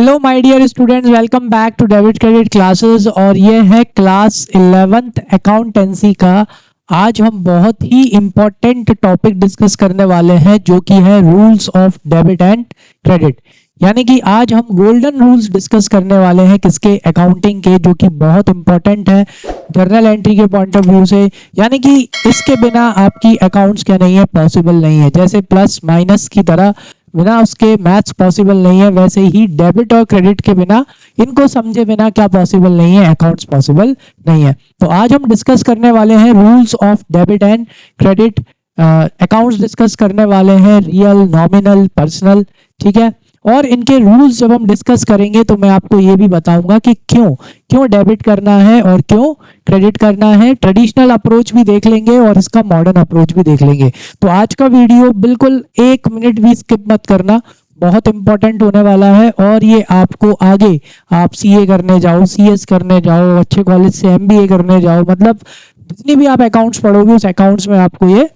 Hello my dear students, welcome back to debit credit classes. और ये है class 11th accountancy का। आज हम बहुत ही इम्पोर्टेंट टॉपिक डिस्कस करने वाले हैं जो कि है rules of debit and credit. यानी कि आज हम गोल्डन रूल्स डिस्कस करने वाले हैं किसके, अकाउंटिंग के, जो कि बहुत इंपॉर्टेंट है जर्नल एंट्री के पॉइंट ऑफ व्यू से। यानी कि इसके बिना आपकी अकाउंट्स क्या नहीं है, पॉसिबल नहीं है। जैसे प्लस माइनस की तरह बिना उसके मैथ्स पॉसिबल नहीं है, वैसे ही डेबिट और क्रेडिट के बिना, इनको समझे बिना क्या पॉसिबल नहीं है, अकाउंट्स पॉसिबल नहीं है। तो आज हम डिस्कस करने वाले हैं rules of debit and credit. Accounts discuss करने वाले हैं रियल, नॉमिनल, पर्सनल, ठीक है। और इनके रूल्स जब हम डिस्कस करेंगे तो मैं आपको ये भी बताऊंगा कि क्यों डेबिट करना है और क्यों क्रेडिट करना है। ट्रेडिशनल अप्रोच भी देख लेंगे और इसका मॉडर्न अप्रोच भी देख लेंगे। तो आज का वीडियो बिल्कुल 1 मिनट भी स्किप मत करना, बहुत इंपॉर्टेंट होने वाला है। और ये आपको आगे, आप सीए करने जाओ, सीएस करने जाओ, अच्छे कॉलेज से एमबीए करने जाओ, मतलब जितनी भी आप अकाउंट्स पढ़ोगे उस अकाउंट्स में आपको ये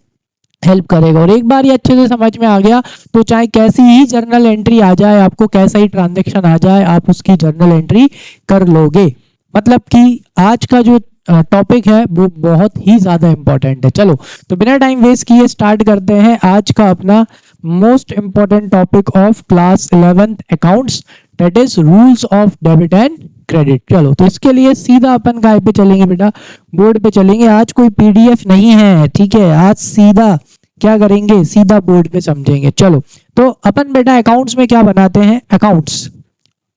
हेल्प करेगा। और एक बार ये अच्छे से समझ में आ गया तो चाहे कैसी ही जर्नल एंट्री आ जाए, आपको कैसा ही ट्रांजैक्शन आ जाए, आप उसकी जर्नल एंट्री कर लोगे। मतलब कि आज का जो टॉपिक है वो बहुत ही ज्यादा इंपॉर्टेंट है। चलो तो बिना टाइम वेस्ट किए स्टार्ट करते हैं आज का अपना most important topic of class 11th accounts, that is rules of debit and credit. चलो तो इसके लिए सीधा अपन काय पे चलेंगे बेटा, बोर्ड पे चलेंगे। आज कोई पीडीएफ नहीं है, ठीक है। आज सीधा क्या करेंगे, सीधा बोर्ड पे समझेंगे। चलो तो अपन बेटा अकाउंट्स में क्या बनाते हैं, अकाउंट्स,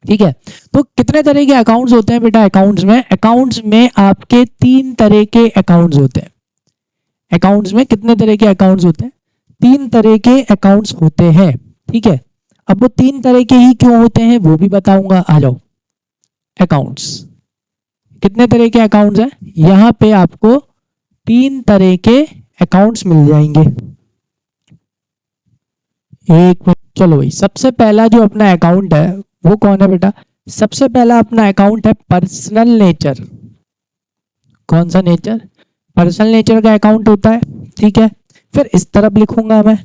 ठीक है। तो कितने तरह के अकाउंट्स होते हैं बेटा अकाउंट्स में? अकाउंट्स में आपके 3 तरह के अकाउंट्स होते हैं। अकाउंट्स में कितने तरह के अकाउंट्स होते हैं? 3 तरह के अकाउंट्स होते हैं, ठीक है। अब वो 3 तरह के ही क्यों होते हैं वो भी बताऊंगा। आ जाओ, अकाउंट्स कितने तरह के अकाउंट्स हैं? यहां पे आपको 3 तरह के अकाउंट्स मिल जाएंगे। एक मिनट, चलो भाई, सबसे पहला जो अपना अकाउंट है वो कौन है बेटा? सबसे पहला अपना अकाउंट है पर्सनल नेचर। कौन सा नेचर? पर्सनल नेचर का अकाउंट होता है, ठीक है। फिर इस तरफ लिखूंगा मैं,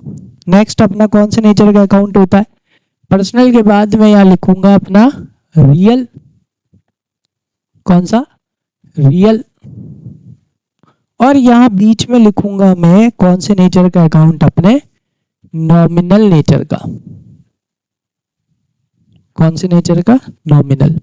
नेक्स्ट अपना कौन से नेचर का अकाउंट होता है? पर्सनल के बाद मैं यहां लिखूंगा अपना रियल। कौन सा? रियल। और यहां बीच में लिखूंगा मैं कौन से नेचर का अकाउंट? अपने नॉमिनल नेचर का। कौन से नेचर का? नॉमिनल।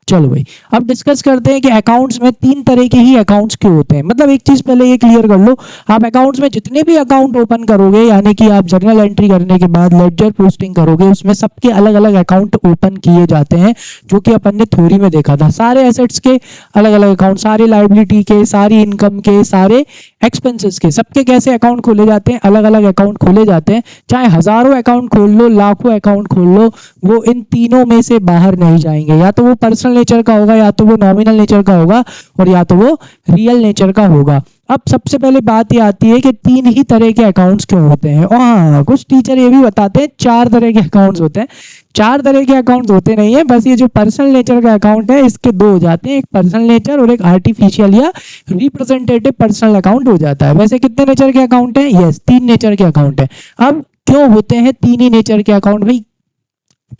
चलो भाई, अब डिस्कस करते हैं कि अकाउंट्स में 3 तरह के ही अकाउंट्स क्यों होते हैं। मतलब एक चीज पहले ये क्लियर कर लो, आप अकाउंट्स में जितने भी अकाउंट ओपन करोगे, यानी कि आप जर्नल एंट्री करने के बाद लेडजर पोस्टिंग करोगे, उसमें सबके अलग अलग अकाउंट ओपन किए जाते हैं, जो कि अपन ने थ्योरी में देखा था। सारे एसेट्स के अलग अलग अकाउंट, सारे लायबिलिटी के, सारी इनकम के, सारे एक्सपेंसेस के, सबके कैसे अकाउंट खोले जाते हैं? अलग अलग अकाउंट खोले जाते हैं। चाहे हजारों अकाउंट खोल लो, लाखों अकाउंट खोल लो, वो इन तीनों में से बाहर नहीं जाएंगे। या तो वो पर्सनल नेचर का होगा, या तो वो नॉमिनल नेचर का होगा, और या तो वो रियल नेचर का होगा। अब सबसे पहले बात ये आती है कि 3 ही तरह के अकाउंट्स क्यों होते हैं। और हाँ, कुछ टीचर ये भी बताते हैं 4 तरह के अकाउंट्स होते हैं। 4 तरह के अकाउंट्स होते नहीं है, बस ये जो पर्सनल नेचर का अकाउंट है इसके 2 हो जाते हैं, एक पर्सनल नेचर और एक आर्टिफिशियल या रिप्रेजेंटेटिव पर्सनल अकाउंट हो जाता है। वैसे कितने नेचर के अकाउंट है? यस, 3 नेचर के अकाउंट है। अब क्यों होते हैं 3 ही नेचर के अकाउंट भाई?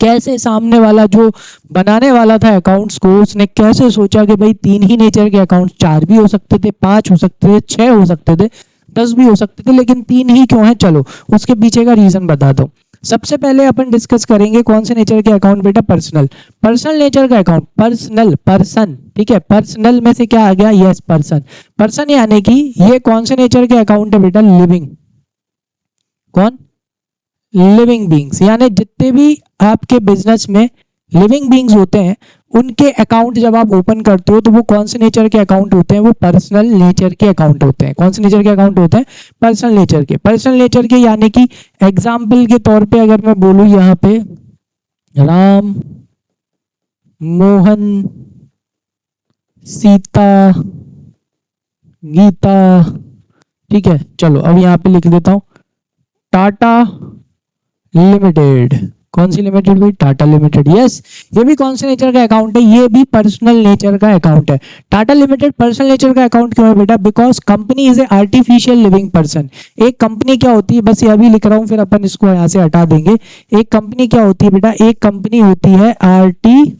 कैसे सामने वाला जो बनाने वाला था अकाउंट्स को, उसने कैसे सोचा कि भाई 3 ही नेचर के अकाउंट्स? 4 भी हो सकते थे, 5 हो सकते थे, 6 हो सकते थे, 10 भी हो सकते थे, लेकिन 3 ही क्यों है? चलो उसके पीछे का रीजन बता दो। सबसे पहले अपन डिस्कस करेंगे कौन से नेचर के अकाउंट बेटा? पर्सनल। पर्सनल नेचर का अकाउंट, पर्सनल, पर्सन, ठीक है। पर्सनल में से क्या आ गया? Yes, person. पर्सन यानी कि ये कौन से नेचर के अकाउंट है बेटा? लिविंग। कौन? Living beings. यानी जितने भी आपके बिजनेस में लिविंग बींग्स होते हैं, उनके अकाउंट जब आप ओपन करते हो तो वो कौन से नेचर के अकाउंट होते हैं? वो पर्सनल नेचर के अकाउंट होते हैं। कौन से नेचर के अकाउंट होते हैं? पर्सनल नेचर के। पर्सनल नेचर के यानी कि एग्जाम्पल के तौर पे अगर मैं बोलूं यहाँ पे, राम, मोहन, सीता, गीता, ठीक है। चलो अब यहाँ पे लिख देता हूं टाटा लिमिटेड, कौन सी लिमिटेड भाई? टाटा लिमिटेड। यस, ये भी कौन से नेचर का अकाउंट है? ये भी पर्सनल नेचर का अकाउंट है। टाटा लिमिटेड पर्सनल नेचर का अकाउंट क्यों है बेटा? Because company is a artificial living person. एक कंपनी क्या होती है, बस ये अभी लिख रहा हूं, फिर अपन इसको यहां से हटा देंगे। एक कंपनी क्या होती है बेटा? एक कंपनी होती है आर्टिफिशियल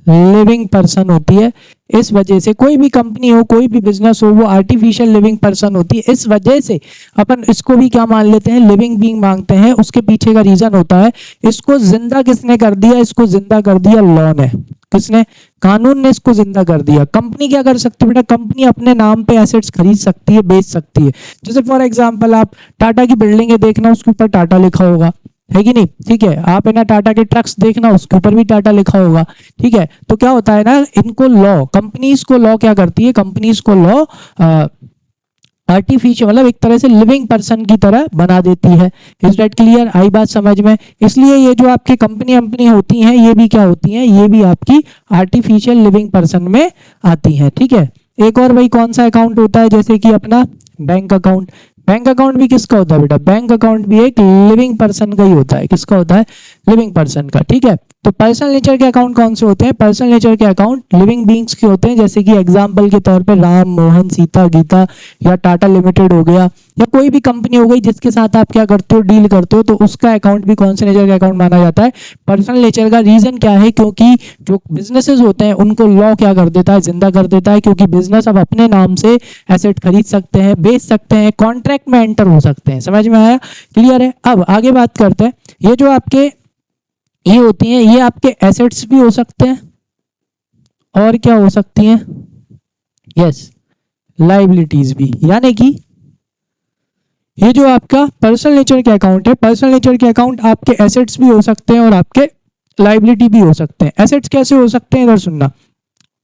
लिविंग पर्सन होती है। इस वजह से कोई भी कंपनी हो, कोई भी बिजनेस हो, वो आर्टिफिशियल लिविंग पर्सन होती है। इस वजह से अपन इसको भी क्या मान लेते हैं? लिविंग बीइंग मांगते हैं। उसके पीछे का रीजन होता है, इसको जिंदा किसने कर दिया? इसको जिंदा कर दिया लॉ ने। किसने? कानून ने इसको जिंदा कर दिया। कंपनी क्या कर सकती है बेटा? कंपनी अपने नाम पे एसेट्स खरीद सकती है, बेच सकती है। जैसे फॉर एग्जांपल आप टाटा की बिल्डिंगें देखना, उसके ऊपर टाटा लिखा होगा, है कि नहीं? ठीक है। आप है ना टाटा के ट्रक्स देखना, उसके ऊपर भी टाटा लिखा होगा। ठीक है। तो क्या होता है ना, इनको लॉ, कंपनीज को लॉ क्या करती है? कंपनीज को लॉ आर्टिफिशियल मतलब एक तरह से लिविंग पर्सन की तरह बना देती है। Is that clear? आई बात समझ में? इसलिए ये जो आपकी कंपनी होती हैं, ये भी क्या होती हैं? ये भी आपकी आर्टिफिशियल लिविंग पर्सन में आती हैं। ठीक है। एक और भाई कौन सा अकाउंट होता है? जैसे कि अपना बैंक अकाउंट। बैंक अकाउंट भी किसका होता है बेटा? बैंक अकाउंट भी एक लिविंग पर्सन का ही होता है। किसका होता है? लिविंग पर्सन का। ठीक है। तो पर्सनल नेचर के अकाउंट कौन से होते हैं? पर्सनल नेचर के अकाउंट लिविंग बीइंग्स के होते हैं। जैसे कि एग्जांपल के तौर पे राम, मोहन, सीता, गीता या टाटा लिमिटेड हो गया, या कोई भी कंपनी हो गई जिसके साथ आप क्या करते हो? डील करते हो, तो उसका अकाउंट भी कौन से नेचर का अकाउंट माना जाता है? पर्सनल नेचर का। रीजन क्या है? क्योंकि जो बिजनेसेस होते हैं उनको लॉ क्या कर देता है? जिंदा कर देता है। क्योंकि बिजनेस अब अपने नाम से एसेट खरीद सकते हैं, बेच सकते हैं, कॉन्ट्रैक्ट में एंटर हो सकते हैं। समझ में आया? क्लियर है? अब आगे बात करते हैं। ये जो आपके ये होती हैं, ये आपके एसेट्स भी हो सकते हैं और क्या हो सकती हैं? यस, लाइबिलिटीज भी। यानी कि ये जो आपका पर्सनल नेचर के अकाउंट है, पर्सनल नेचर के अकाउंट आपके एसेट्स भी हो सकते हैं और आपके लाइबिलिटी भी हो सकते हैं। एसेट्स कैसे हो सकते हैं? इधर सुनना।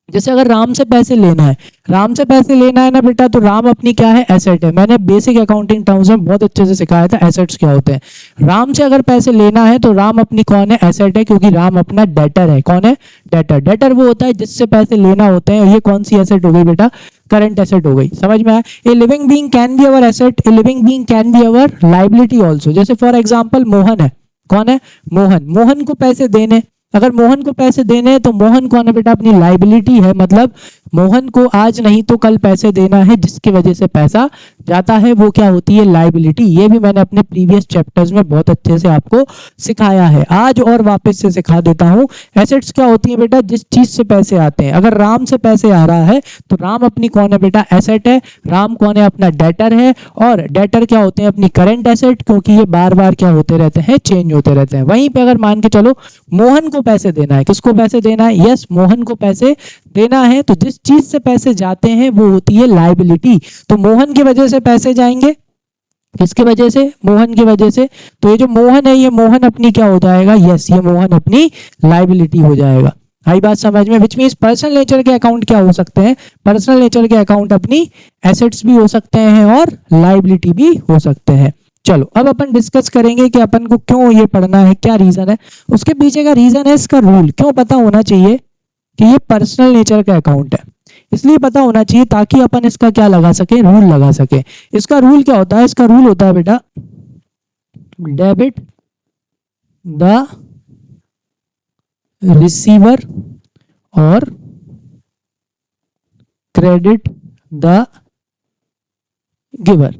जैसे अगर राम से पैसे लेना है, राम से पैसे लेना है ना बेटा, तो राम अपनी क्या है? एसेट है। मैंने बेसिक अकाउंटिंग टर्म्स में बहुत अच्छे से सिखाया था एसेट्स क्या होते हैं। राम से अगर पैसे लेना है तो राम अपनी कौन है? एसेट है। क्योंकि राम अपना डेटर है। कौन है? डेटर। डेटर वो होता है जिससे पैसे लेना होते हैं। ये कौन सी एसेट हो गई बेटा? करंट एसेट हो गई। समझ में आया? A living being can be our asset, a living being can be our liability also. जैसे फॉर एग्जाम्पल मोहन है। कौन है? मोहन। मोहन को पैसे देने, अगर मोहन को पैसे देने हैं तो मोहन कौन है बेटा? अपनी लाइबिलिटी है। मतलब मोहन को आज नहीं तो कल पैसे देना है, जिसकी वजह से पैसा जाता है, वो क्या होती है? लाइबिलिटी। ये भी मैंने अपने प्रीवियस चैप्टर्स में बहुत अच्छे से आपको सिखाया है, आज और वापस से सिखा देता हूं। एसेट्स क्या होती है बेटा? जिस चीज से पैसे आते हैं। अगर राम से पैसे आ रहा है तो राम अपनी कौन है बेटा? एसेट है। राम कौन है? अपना डेटर है। और डेटर क्या होते हैं? अपनी करंट एसेट, क्योंकि ये बार बार क्या होते रहते हैं? चेंज होते रहते हैं। वहीं पे अगर मान के चलो मोहन को पैसे देना है, किसको पैसे देना है? यस, मोहन को पैसे देना है, तो जिस चीज से पैसे जाते हैं वो होती है लाइबिलिटी। तो मोहन की वजह से पैसे जाएंगे, किसकी वजह से? मोहन की वजह से। तो ये जो मोहन है, ये मोहन अपनी क्या हो जाएगा? यस, ये मोहन अपनी लाइबिलिटी हो जाएगा। आई बात समझ में? विच मीन्स पर्सनल नेचर के अकाउंट क्या हो सकते हैं? पर्सनल नेचर के अकाउंट अपनी एसेट्स भी हो सकते हैं और लाइबिलिटी भी हो सकते हैं। चलो अब अपन डिस्कस करेंगे कि अपन को क्यों ये पढ़ना है, क्या रीजन है। उसके पीछे का रीजन है इसका रूल। क्यों पता होना चाहिए कि ये पर्सनल नेचर का अकाउंट है? इसलिए पता होना चाहिए ताकि अपन इसका क्या लगा सके? रूल लगा सके। इसका रूल क्या होता है? इसका रूल होता है बेटा, डेबिट द रिसीवर और credit the giver.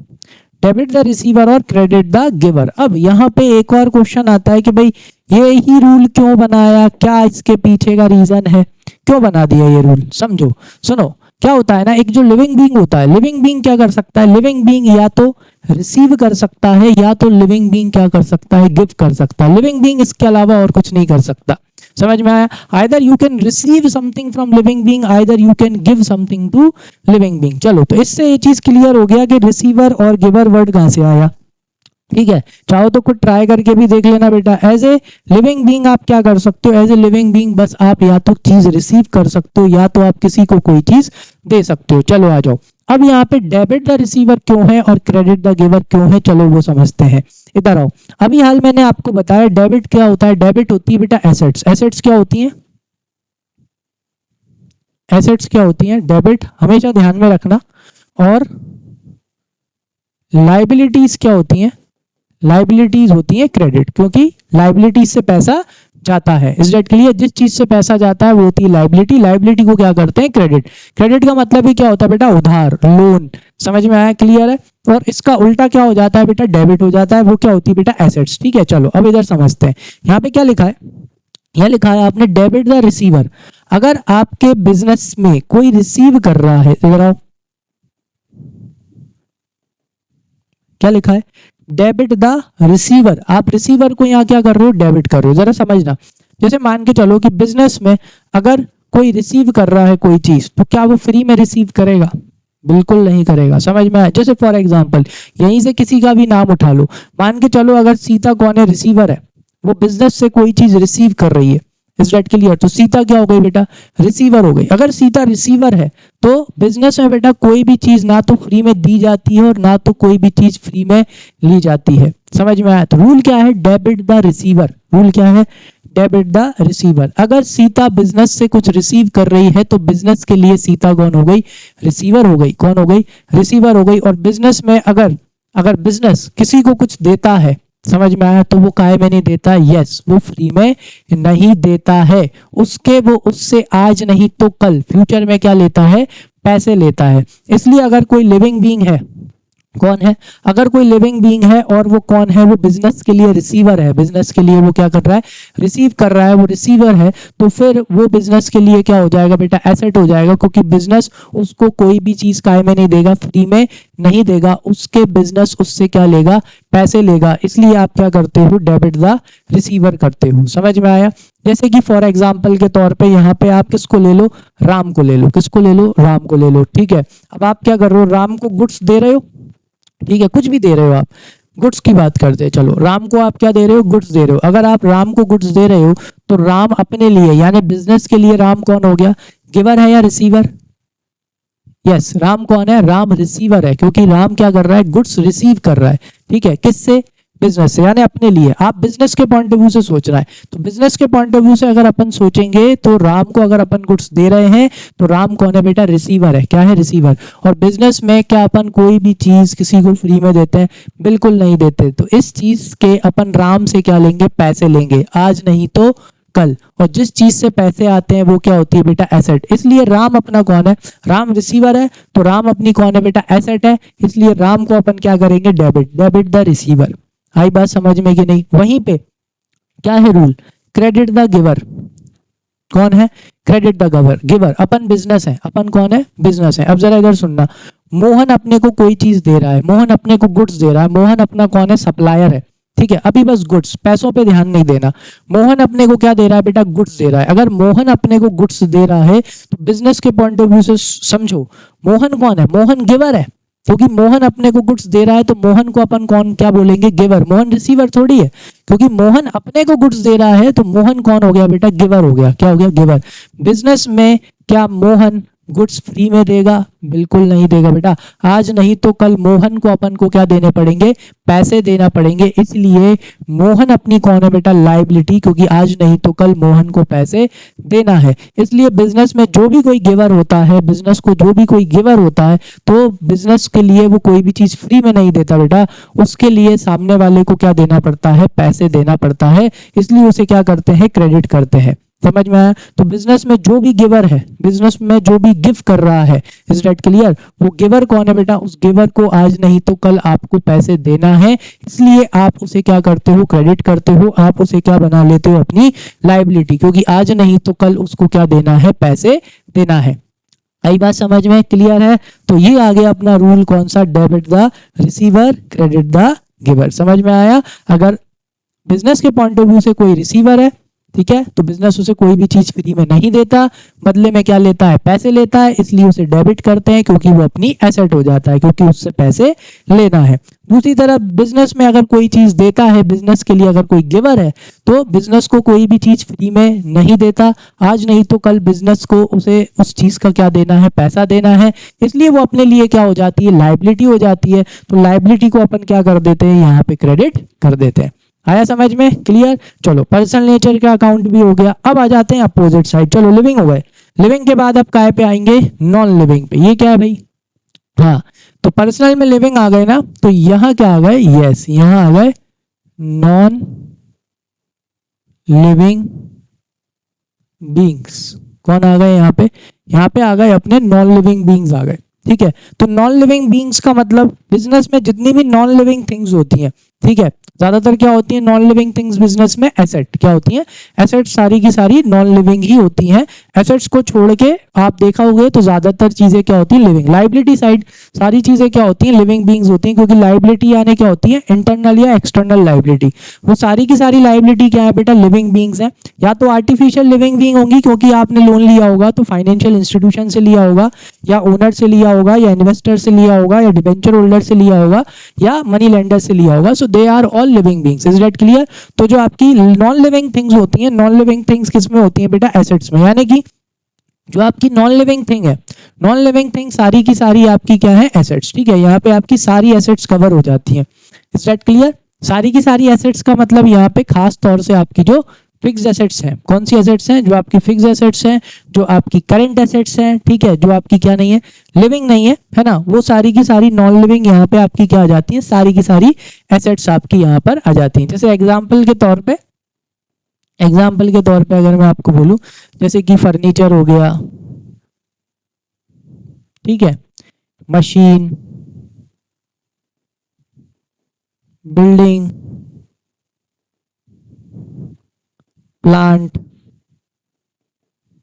Debit the receiver और क्रेडिट द गिवर। अब यहाँ पे एक और क्वेश्चन आता है कि भाई ये ही रूल क्यों बनाया? क्या इसके पीछे का रीजन है? क्यों बना दिया ये रूल? समझो, सुनो। क्या होता है ना, एक जो लिविंग बीइंग होता है, लिविंग बीइंग क्या कर सकता है? लिविंग बीइंग या तो रिसीव कर सकता है या तो लिविंग बीइंग क्या कर सकता है? गिव कर सकता है। लिविंग बीइंग इसके अलावा और कुछ नहीं कर सकता। समझ में आया? Either you can receive something from living being, either you can give something to living being. चलो, तो इससे ये चीज क्लियर हो गया कि रिसीवर और गिवर वर्ड कहां से आया। ठीक है, चाहो तो कुछ ट्राई करके भी देख लेना बेटा। एज ए लिविंग बीइंग आप क्या कर सकते हो? एज ए लिविंग बीइंग बस आप या तो चीज रिसीव कर सकते हो या तो आप किसी को कोई चीज दे सकते हो। चलो आ जाओ। अब यहाँ पे डेबिट द रिसीवर क्यों है और क्रेडिट द गिवर क्यों है, चलो वो समझते हैं। इधर आओ। अभी हाल मैंने आपको बताया डेबिट क्या होता है। डेबिट होती है बेटा एसेट्स। एसेट्स क्या होती हैं? एसेट्स क्या होती हैं? डेबिट हमेशा ध्यान में रखना। और लाइबिलिटीज क्या होती हैं? लाइबिलिटीज होती है क्रेडिट, क्योंकि लाइबिलिटीज से पैसा जाता है। Is that clear? जिस चीज से पैसा जाता है वो होती है लाइबिलिटी। लाइबिलिटी को क्या करते हैं? क्रेडिट। क्रेडिट का मतलब ही क्या होता है बेटा? उधार, लोन। समझ में आया? क्लियर है? और इसका उल्टा क्या हो जाता है बेटा? डेबिट हो जाता है। वो क्या होती है बेटा? एसेट्स। ठीक है, चलो अब इधर समझते हैं। यहाँ पे क्या लिखा है? यह लिखा है आपने डेबिट द रिसीवर। अगर आपके बिजनेस में कोई रिसीव कर रहा है, इधर आओ, क्या लिखा है? Debit the receiver. आप रिसीवर को यहाँ क्या कर रहे हो? डेबिट कर रहे हो। जरा समझना, जैसे मान के चलो कि बिजनेस में अगर कोई रिसीव कर रहा है कोई चीज, तो क्या वो फ्री में रिसीव करेगा? बिल्कुल नहीं करेगा। समझ में आया? जैसे फॉर एग्जांपल यहीं से किसी का भी नाम उठा लो, मान के चलो अगर सीता कौन है? रिसीवर है। वो बिजनेस से कोई चीज रिसीव कर रही है। Is that clear? तो सीता क्या हो गई बेटा? रिसीवर हो गई। अगर सीता रिसीवर है तो बिजनेस में बेटा कोई भी चीज ना तो फ्री में दी जाती है और ना तो कोई भी चीज फ्री में ली जाती है। समझ में आया? तो रूल क्या है? Debit the receiver. रूल क्या है? Debit the receiver. अगर सीता बिजनेस से कुछ रिसीव कर रही है तो बिजनेस के लिए सीता कौन हो गई? रिसीवर हो गई। कौन हो गई? रिसीवर हो गई। और बिजनेस में अगर अगर बिजनेस किसी को कुछ देता है, समझ में आया, तो वो काहे में नहीं देता? यस, वो फ्री में नहीं देता है। वो उससे आज नहीं तो कल फ्यूचर में क्या लेता है? पैसे लेता है। इसलिए अगर कोई लिविंग बीइंग है, कौन है? अगर कोई लिविंग बीइंग है और वो कौन है? वो बिजनेस के लिए रिसीवर है। बिजनेस के लिए वो क्या कर रहा है? रिसीव कर रहा है। वो रिसीवर है, तो फिर वो बिजनेस के लिए क्या हो जाएगा बेटा? एसेट हो जाएगा, क्योंकि बिजनेस उसको कोई भी चीज काय में नहीं देगा, फ्री में नहीं देगा। उसके बिजनेस उससे क्या लेगा? पैसे लेगा। इसलिए आप क्या करते हो? डेबिट द रिसीवर करते हो। समझ में आया? जैसे कि फॉर एग्जाम्पल के तौर पे यहाँ पे आप किसको ले लो? राम को ले लो। किसको ले लो? राम को ले लो। ठीक है, अब आप क्या कर रहे हो? राम को गुड्स दे रहे हो। ठीक है, कुछ भी दे रहे हो आप, गुड्स की बात करते हैं। चलो, राम को आप क्या दे रहे हो? गुड्स दे रहे हो। अगर आप राम को गुड्स दे रहे हो तो राम अपने लिए यानी बिजनेस के लिए राम कौन हो गया? गिवर है या रिसीवर? यस, राम कौन है? राम रिसीवर है, क्योंकि राम क्या कर रहा है? गुड्स रिसीव कर रहा है। ठीक है, किससे? बिजनेस से, यानी अपने लिए। आप बिजनेस के पॉइंट ऑफ व्यू से सोच रहा है, तो बिजनेस के पॉइंट ऑफ व्यू से अगर अपन सोचेंगे तो राम को अगर अपन गुड्स दे रहे हैं तो राम कौन है बेटा? रिसीवर है। क्या है? रिसीवर। और बिजनेस में क्या अपन कोई भी चीज किसी को फ्री में देते हैं? बिल्कुल नहीं देते। तो इस चीज के अपन राम से क्या लेंगे? पैसे लेंगे, आज नहीं तो कल। और जिस चीज से पैसे आते हैं वो क्या होती है बेटा? एसेट। इसलिए राम अपना कौन है? राम रिसीवर है, तो राम अपनी कौन है बेटा? एसेट है। इसलिए राम को अपन क्या करेंगे? डेबिट। Debit the receiver. आई बात समझ में कि नहीं? वहीं पे क्या है रूल? Credit the giver. कौन है? Credit the giver. Giver upon business है। अपन कौन है? बिजनेस है। अब जरा इधर सुनना, मोहन अपने को कोई चीज दे रहा है, मोहन अपने को गुड्स दे रहा है। मोहन अपना कौन है? सप्लायर है। ठीक है, अभी बस गुड्स, पैसों पे ध्यान नहीं देना। मोहन अपने को क्या दे रहा है बेटा? गुड्स दे रहा है। अगर मोहन अपने को गुड्स दे रहा है तो बिजनेस के पॉइंट ऑफ व्यू से समझो, मोहन कौन है? मोहन गिवर है, क्योंकि मोहन अपने को गुड्स दे रहा है तो मोहन को अपन कौन क्या बोलेंगे? गिवर। मोहन रिसीवर थोड़ी है, क्योंकि मोहन अपने को गुड्स दे रहा है तो मोहन कौन हो गया बेटा? गिवर हो गया। क्या हो गया? गिवर। बिजनेस में क्या मोहन गुड्स फ्री में देगा? बिल्कुल नहीं देगा बेटा। आज नहीं तो कल मोहन को अपन को क्या देने पड़ेंगे? पैसे देना पड़ेंगे। इसलिए मोहन अपनी कौन है बेटा? लाइबिलिटी, क्योंकि आज नहीं तो कल मोहन को पैसे देना है। इसलिए बिजनेस में जो भी कोई गिवर होता है, बिजनेस को जो भी कोई गिवर होता है, तो बिजनेस के लिए वो कोई भी चीज फ्री में नहीं देता बेटा, उसके लिए सामने वाले को क्या देना पड़ता है? पैसे देना पड़ता है। इसलिए उसे क्या करते हैं? क्रेडिट करते हैं। समझ में आया? तो बिजनेस में जो भी गिवर है, बिजनेस में जो भी गिव कर रहा है, इज दैट क्लियर? वो गिवर कौन है बेटा? उस गिवर को आज नहीं तो कल आपको पैसे देना है, इसलिए आप उसे क्या करते हो? क्रेडिट करते हो। आप उसे क्या बना लेते हो? अपनी लाइबिलिटी, क्योंकि आज नहीं तो कल उसको क्या देना है? पैसे देना है। आई बात समझ में? क्लियर है? तो ये आ गया अपना रूल, कौन सा? Debit the receiver, credit the giver. समझ में आया? अगर बिजनेस के पॉइंट ऑफ व्यू से कोई रिसीवर है, ठीक है, तो बिजनेस उसे कोई भी चीज फ्री में नहीं देता, बदले में क्या लेता है? पैसे लेता है। इसलिए उसे डेबिट करते हैं, क्योंकि वो अपनी एसेट हो जाता है, क्योंकि उससे पैसे लेना है। दूसरी तरफ बिजनेस में अगर कोई चीज देता है, बिजनेस के लिए अगर कोई गिवर है, तो बिजनेस को कोई भी चीज फ्री में नहीं देता। आज नहीं तो कल बिजनेस को उसे उस चीज का क्या देना है? पैसा देना है। इसलिए वो अपने लिए क्या हो जाती है? लाइबिलिटी हो जाती है। तो लाइबिलिटी को अपन क्या कर देते हैं? यहाँ पे क्रेडिट कर देते हैं। आया समझ में? क्लियर? चलो, पर्सनल नेचर का अकाउंट भी हो गया। अब आ जाते हैं अपोजिट साइड। चलो, लिविंग हो गए। लिविंग के बाद अब काय पे आएंगे? नॉन लिविंग पे। ये क्या है भाई? हाँ, तो पर्सनल में लिविंग आ गए ना, तो यहाँ क्या आ गए? यस, यहाँ आ गए नॉन लिविंग बींग्स। कौन आ गए यहाँ पे आ गए अपने नॉन लिविंग बींग्स आ गए। ठीक है, तो नॉन लिविंग बींग्स का मतलब बिजनेस में जितनी भी नॉन लिविंग थिंग्स होती हैं, ठीक है, ज्यादातर क्या होती है नॉन लिविंग थिंग्स बिजनेस में, एसेट क्या होती है, एसेट सारी की सारी नॉन लिविंग ही होती हैं। एसेट्स को छोड़ के आप देखा होगे तो ज्यादातर चीजें क्या होती है लिविंग। लाइबिलिटी साइड सारी चीजें क्या होती हैं लिविंग बींग्स होती हैं, क्योंकि लाइबिलिटी यानी क्या होती है इंटरनल या एक्सटर्नल लाइबिलिटी। वो सारी की सारी लाइबिलिटी क्या है बेटा लिविंग बींग्स है। या तो आर्टिफिशियल लिविंग बींग होंगी क्योंकि आपने लोन लिया होगा तो फाइनेंशियल इंस्टीट्यूशन से लिया होगा, या ओनर से लिया होगा, या इन्वेस्टर से लिया होगा, या डिबेंचर होल्डर से लिया होगा, या मनी लेंडर से लिया होगा। So they are all living beings. Is that clear? तो जो आपकी नॉन लिविंग थिंग्स होती हैं, नॉन लिविंग थिंग्स किस में होती हैं बेटा, एसेट्स में। यानी कि जो आपकी नॉन लिविंग थिंग है, नॉन लिविंग थिंग सारी की सारी आपकी क्या है, एसेट्स। ठीक है, यहाँ पे आपकी सारी एसेट्स कवर हो जाती हैं। Is that clear? सारी की सारी एसेट्स का मतलब यहाँ पे खास तौर से आपकी जो फिक्स्ड एसेट्स हैं, कौन सी एसेट्स हैं, जो आपकी फिक्स्ड एसेट्स हैं, जो आपकी करंट एसेट्स हैं, ठीक है, जो आपकी क्या नहीं है, लिविंग नहीं है ना, वो सारी की सारी नॉन लिविंग यहाँ पे आपकी क्या आ जाती है, सारी की सारी एसेट्स आपकी यहाँ पर आ जाती हैं। जैसे एग्जाम्पल के तौर पे अगर मैं आपको बोलूं, जैसे कि फर्नीचर हो गया, ठीक है, मशीन, बिल्डिंग, प्लांट,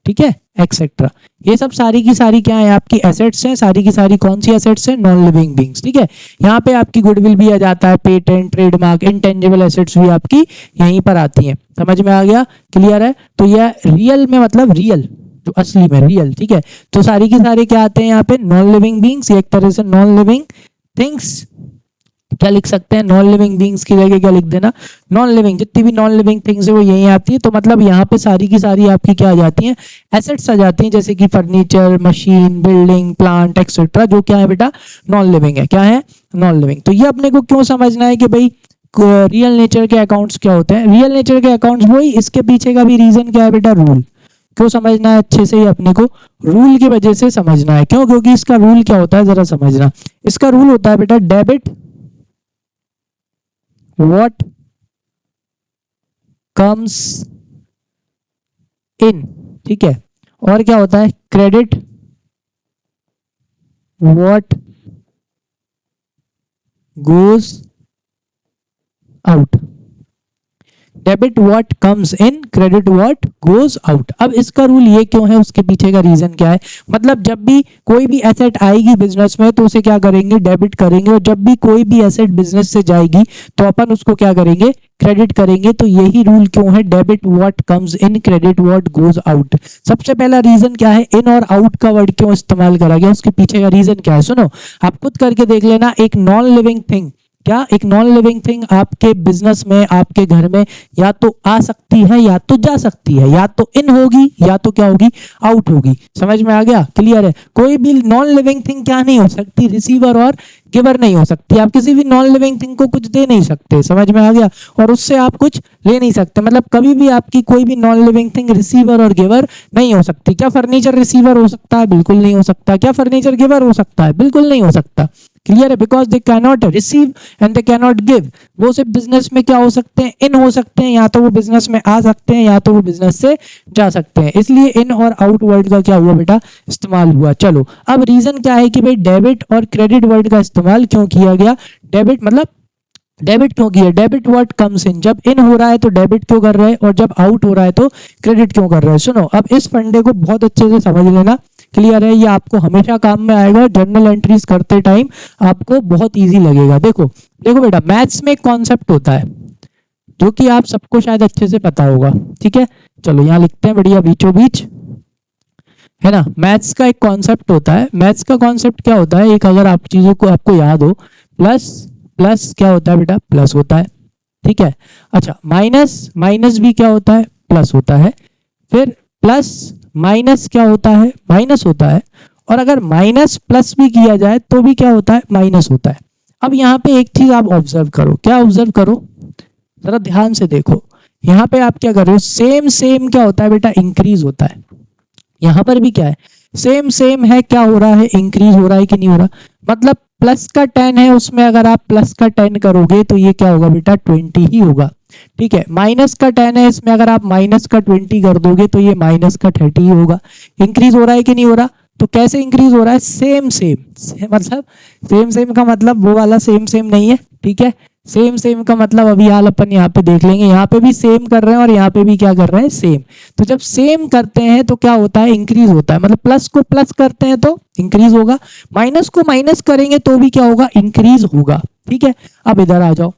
ठीक है, एक्सेट्रा, ये सब सारी की सारी क्या है आपकी एसेट्स हैं। सारी की सारी कौन सी एसेट्स हैं, नॉन लिविंग बींग्स। ठीक है, यहाँ पे आपकी गुडविल भी आ जाता है, पेटेंट, ट्रेडमार्क, इंटेंजिबल एसेट्स भी आपकी यहीं पर आती हैं। समझ में आ गया? क्लियर है? तो यह रियल में मतलब रियल, जो असली में रियल, ठीक है, तो सारी की सारी क्या आते हैं यहाँ पे, नॉन लिविंग बींग्स। एक तरह से नॉन लिविंग थिंग्स क्या लिख सकते हैं, नॉन लिविंग बींग्स की जगह क्या लिख देना, नॉन लिविंग। जितनी भी नॉन लिविंग थिंग्स है वो यहीं आती है। तो मतलब यहाँ पे सारी की सारी आपकी क्या आ जाती हैं, एसेट्स आ जाती हैं, जैसे कि furniture, machine, building, plant, etcetera, जो क्या है बेटा नॉन लिविंग है। क्या है, नॉन लिविंग। तो ये अपने को क्यों समझना है कि भाई रियल नेचर के अकाउंट्स क्या होते हैं। रियल नेचर के अकाउंट्स वही, इसके पीछे का भी रीजन क्या है बेटा, रूल। क्यों समझना है अच्छे से, ही अपने को रूल की वजह से समझना है। क्यों? क्योंकि इसका रूल क्या होता है जरा समझना। इसका रूल होता है बेटा डेबिट what comes in, ठीक है, और क्या होता है credit what goes out। Debit what comes in, credit what goes out. अब इसका रूल ये क्यों है, उसके पीछे का रीजन क्या है, मतलब जब भी कोई भी एसेट आएगी बिजनेस में तो उसे क्या करेंगे, डेबिट करेंगे, और जब भी कोई भी एसेट बिजनेस से जाएगी तो अपन उसको क्या करेंगे, क्रेडिट करेंगे। तो यही रूल क्यों है, debit what comes in, credit what goes out. सबसे पहला रीजन क्या है, इन और आउट का वर्ड क्यों इस्तेमाल करा गया, उसके पीछे का रीजन क्या है, सुनो आप खुद करके देख लेना। एक नॉन लिविंग थिंग, क्या एक नॉन लिविंग थिंग आपके बिजनेस में, आपके घर में या तो आ सकती है या तो जा सकती है, या तो इन होगी या तो क्या होगी, आउट होगी। समझ में आ गया? क्लियर है? कोई भी नॉन लिविंग थिंग क्या नहीं हो सकती, रिसीवर और गिवर नहीं हो सकती। आप किसी भी नॉन लिविंग थिंग को कुछ दे नहीं सकते, समझ में आ गया, और उससे आप कुछ ले नहीं सकते। मतलब कभी भी आपकी कोई भी नॉन लिविंग थिंग रिसीवर और गिवर नहीं हो सकती। क्या फर्नीचर रिसीवर हो सकता है? बिल्कुल नहीं हो सकता। क्या फर्नीचर गिवर हो सकता है? बिल्कुल नहीं हो सकता। क्लियर है? Because they cannot receive and they cannot give. वो सिर्फ बिजनेस में क्या हो सकते हैं, इन हो सकते हैं, या तो वो बिजनेस में आ सकते हैं या तो वो बिजनेस से जा सकते हैं। इसलिए इन और आउट वर्ड का क्या हुआ बेटा, इस्तेमाल हुआ। चलो अब रीजन क्या है कि भाई डेबिट और क्रेडिट वर्ड का इस्तेमाल क्यों किया गया। डेबिट मतलब डेबिट क्यों किया, डेबिट व्हाट कम्स इन, जब इन हो रहा है तो डेबिट क्यों कर रहे हैं, और जब आउट हो रहा है तो क्रेडिट क्यों कर रहे हैं। सुनो अब इस फंडे को बहुत अच्छे से समझ लेना। क्लियर है? ये आपको हमेशा काम में आएगा, जर्नल एंट्रीज करते टाइम आपको बहुत इजी लगेगा। देखो देखो बेटा, मैथ्स में एक कॉन्सेप्ट होता है जो कि आप सबको शायद अच्छे से पता होगा, ठीक है, चलो यहाँ लिखते हैं बढ़िया बीचों बीच, है ना। मैथ्स का एक कॉन्सेप्ट होता है। मैथ्स का कॉन्सेप्ट क्या होता है, एक अगर आप चीजों को आपको याद हो, प्लस प्लस क्या होता है बेटा, प्लस होता है, ठीक है। अच्छा माइनस, माइनस भी क्या होता है, प्लस होता है। फिर प्लस माइनस क्या होता है, माइनस होता है। और अगर माइनस प्लस भी किया जाए तो भी क्या होता है, माइनस होता है। अब यहाँ पे एक चीज आप ऑब्जर्व करो, क्या ऑब्जर्व करो, जरा ध्यान से देखो। यहाँ पे आप क्या कर रहे हो, सेम सेम क्या होता है बेटा, इंक्रीज होता है। यहाँ पर भी क्या है, सेम सेम है, क्या हो रहा है, इंक्रीज हो रहा है कि नहीं हो रहा। मतलब प्लस का 10 है, उसमें अगर आप प्लस का 10 करोगे तो ये क्या होगा बेटा 20 ही होगा। ठीक है, माइनस का 10 है, इसमें अगर आप माइनस का 20 कर दोगे तो ये माइनस का 30 ही होगा। इंक्रीज हो रहा है कि नहीं हो रहा? तो कैसे इंक्रीज हो रहा है? सेम सेम मतलब सेम सेम का मतलब वो वाला सेम सेम नहीं है। ठीक है, सेम सेम का मतलब अभी हाल अपन यहाँ पे देख लेंगे, यहाँ पे भी सेम कर रहे हैं और यहाँ पे भी क्या कर रहे हैं? सेम। तो जब सेम करते हैं तो क्या होता है? इंक्रीज होता है। मतलब प्लस को प्लस करते हैं तो इंक्रीज होगा, माइनस को माइनस करेंगे तो भी क्या होगा? इंक्रीज होगा। ठीक है, अब इधर आ जाओ,